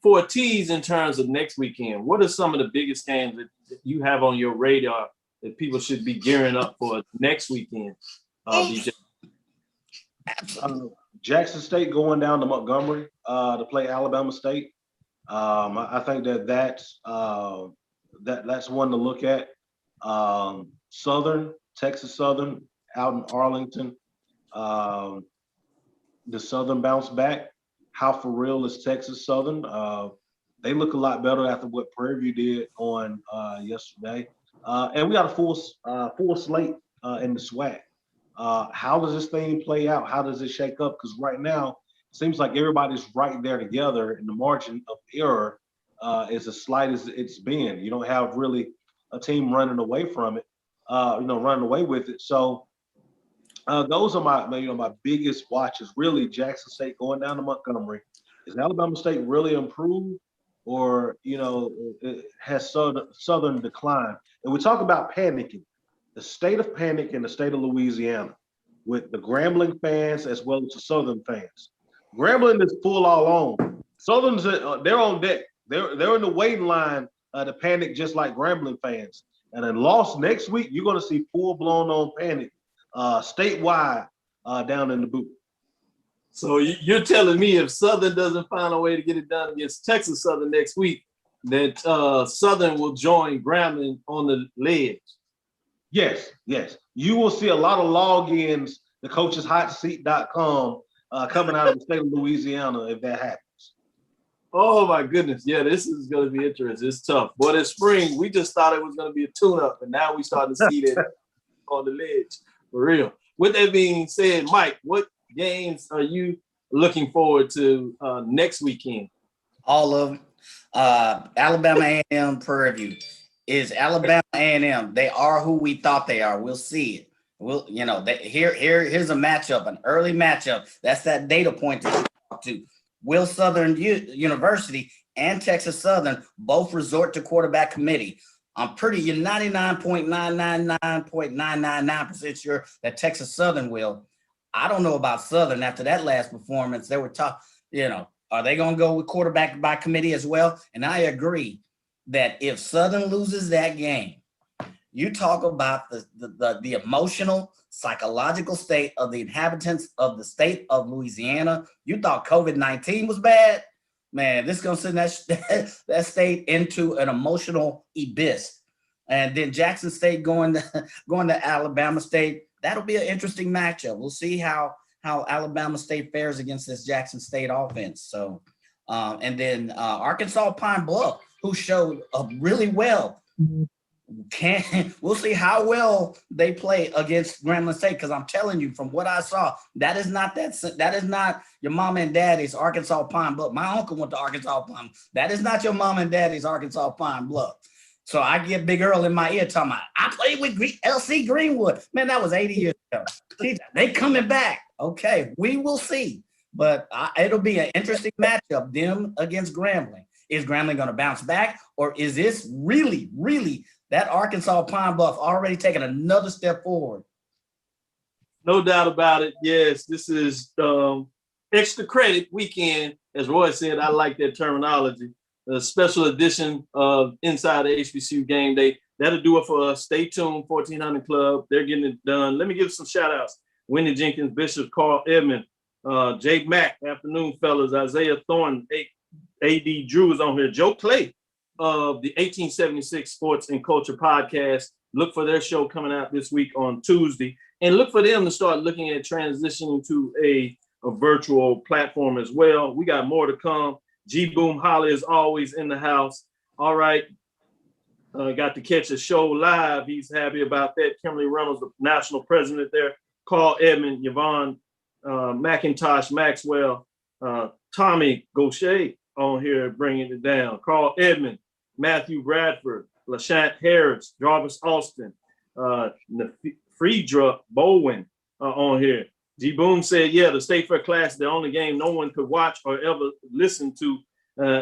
For a tease in terms of next weekend, what are some of the biggest games that you have on your radar that people should be gearing up for next weekend, BJ? Jackson State going down to Montgomery to play Alabama State. I think that's one to look at. Texas Southern out in Arlington. The Southern bounce back. How for real is Texas Southern? They look a lot better after what Prairie View did on yesterday. And we got a full slate in the SWAC. How does this thing play out? How does it shake up? Because right now, it seems like everybody's right there together, and the margin of error is as slight as it's been. You don't have really a team running away from it, running away with it. So those are my biggest watches. Really, Jackson State going down to Montgomery. Is Alabama State really improved, or it has Southern declined? And we talk about panicking. The state of panic in the state of Louisiana, with the Grambling fans as well as the Southern fans. Grambling is full all on. Southern's they're on deck. They're in the waiting line to panic just like Grambling fans. And then loss next week, you're going to see full blown on panic statewide down in the booth. So you're telling me if Southern doesn't find a way to get it done against Texas Southern next week, that Southern will join Grambling on the ledge? Yes. You will see a lot of logins to coacheshotseat.com coming out of the state of Louisiana if that happens. Oh my goodness. Yeah, this is going to be interesting. It's tough. But this spring, we just thought it was going to be a tune-up, and now we starting to see that on the ledge. For real. With that being said, Mike, what games are you looking forward to next weekend? All of them. Alabama A&M, Prairie View. Is Alabama A&M. They are who we thought they are. We'll see it. Here's a matchup, an early matchup. That's that data point to talk to. Will Southern University and Texas Southern both resort to quarterback committee? You're 99.999.999% sure that Texas Southern will. I don't know about Southern after that last performance. They were tough. Are they going to go with quarterback by committee as well? And I agree that if Southern loses that game, you talk about the emotional, psychological state of the inhabitants of the state of Louisiana. You thought COVID-19 was bad? Man, this is going to send that state into an emotional abyss. And then Jackson State going to Alabama State. That'll be an interesting matchup. We'll see how Alabama State fares against this Jackson State offense. So, and then Arkansas Pine Bluff, who showed up really well. We'll see how well they play against Grambling State, because I'm telling you, from what I saw, that is not your mom and daddy's Arkansas Pine Bluff. My uncle went to Arkansas Pine. That is not your mom and daddy's Arkansas Pine Bluff. So I get Big Earl in my ear talking about, I played with LC Greenwood. Man, that was 80 years ago. They coming back. Okay, we will see. But it'll be an interesting matchup, them against Grambling. Is Grambling going to bounce back, or is this really, really that Arkansas Pine Bluff already taking another step forward? No doubt about it. Yes, this is extra credit weekend. As Roy said, I like that terminology. A special edition of Inside the HBCU Game Day. That'll do it for us. Stay tuned, 1400 Club. They're getting it done. Let me give some shout outs. Wendy Jenkins, Bishop, Carl Edmond, Jay Mack, afternoon fellas, Isaiah Thornton, A.D. Drew is on here. Joe Clay of the 1876 Sports and Culture Podcast. Look for their show coming out this week on Tuesday. And look for them to start looking at transitioning to a virtual platform as well. We got more to come. G Boom Holly is always in the house. All right. Got to catch a show live. He's happy about that. Kimberly Reynolds, the national president there. Carl Edmond, Yvonne McIntosh, Maxwell, Tommy Gaucher on here bringing it down. Carl Edmond, Matthew Bradford, LaShant Harris, Jarvis Austin, Friedra Bowen on here. G. Boone said, yeah, the State Fair Classic, the only game no one could watch or ever listen to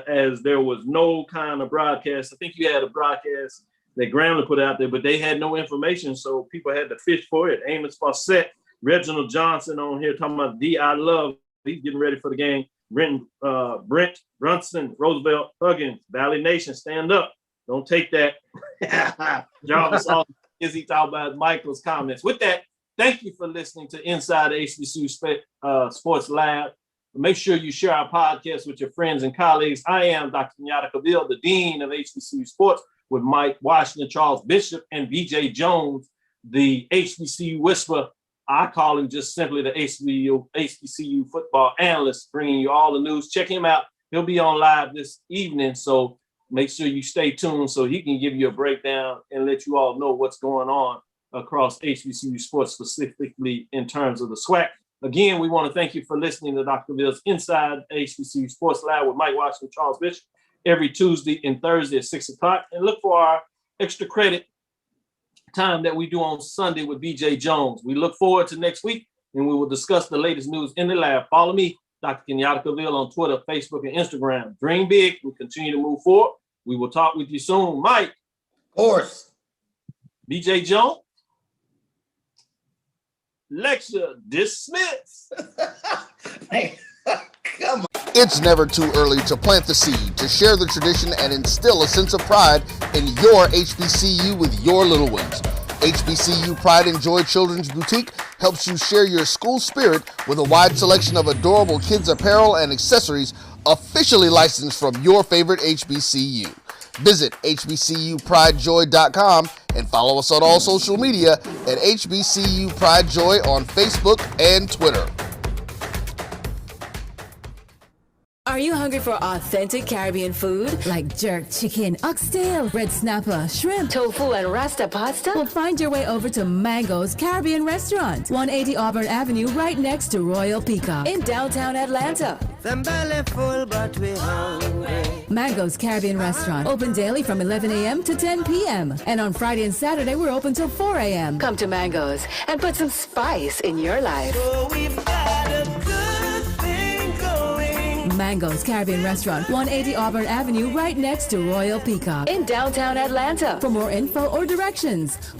as there was no kind of broadcast. I think you had a broadcast that Grambling put out there, but they had no information, so people had to fish for it. Amos Fawcett, Reginald Johnson on here talking about D.I. Love. He's getting ready for the game. Brent Brunson, Roosevelt Huggins, Valley Nation, stand up. Don't take that. Jarvis Austin, is he talking about Michael's comments? With that, thank you for listening to Inside the HBCU Sports Lab. Make sure you share our podcast with your friends and colleagues. I am Dr. Kenyatta Cavill, the Dean of HBCU Sports, with Mike Washington, Charles Bishop, and BJ Jones, the HBCU Whisperer. I call him just simply the HBCU football analyst, bringing you all the news. Check him out. He'll be on live this evening, so make sure you stay tuned so he can give you a breakdown and let you all know what's going on across HBCU sports, specifically in terms of the SWAC. Again, we want to thank you for listening to Dr. Bill's Inside HBCU Sports Lab with Mike Washington, Charles Bishop, every Tuesday and Thursday at 6 o'clock. And look for our extra credit time that we do on Sunday with BJ Jones. We look forward to next week, and we will discuss the latest news in the lab. Follow me, Dr. Kenyatta Cavill, on Twitter, Facebook, and Instagram. Dream big. We continue to move forward. We will talk with you soon. Mike. Of course. BJ Jones. Lecture dismissed. Hey, come on. It's never too early to plant the seed, to share the tradition, and instill a sense of pride in your HBCU with your little ones. HBCU Pride and Joy Children's Boutique helps you share your school spirit with a wide selection of adorable kids' apparel and accessories officially licensed from your favorite HBCU. Visit hbcupridejoy.com and follow us on all social media at HBCU Pride Joy on Facebook and Twitter. Are you hungry for authentic Caribbean food like jerk chicken, oxtail, red snapper, shrimp, tofu, and rasta pasta? Well, find your way over to Mango's Caribbean Restaurant, 180 Auburn Avenue, right next to Royal Peacock in downtown Atlanta. Them belly full, but we hungry. Mango's Caribbean Restaurant, open daily from 11 a.m. to 10 p.m. And on Friday and Saturday, we're open till 4 a.m. Come to Mango's and put some spice in your life. So we've got a good thing going. Mango's Caribbean Restaurant, 180 Auburn Avenue, right next to Royal Peacock in downtown Atlanta. For more info or directions, call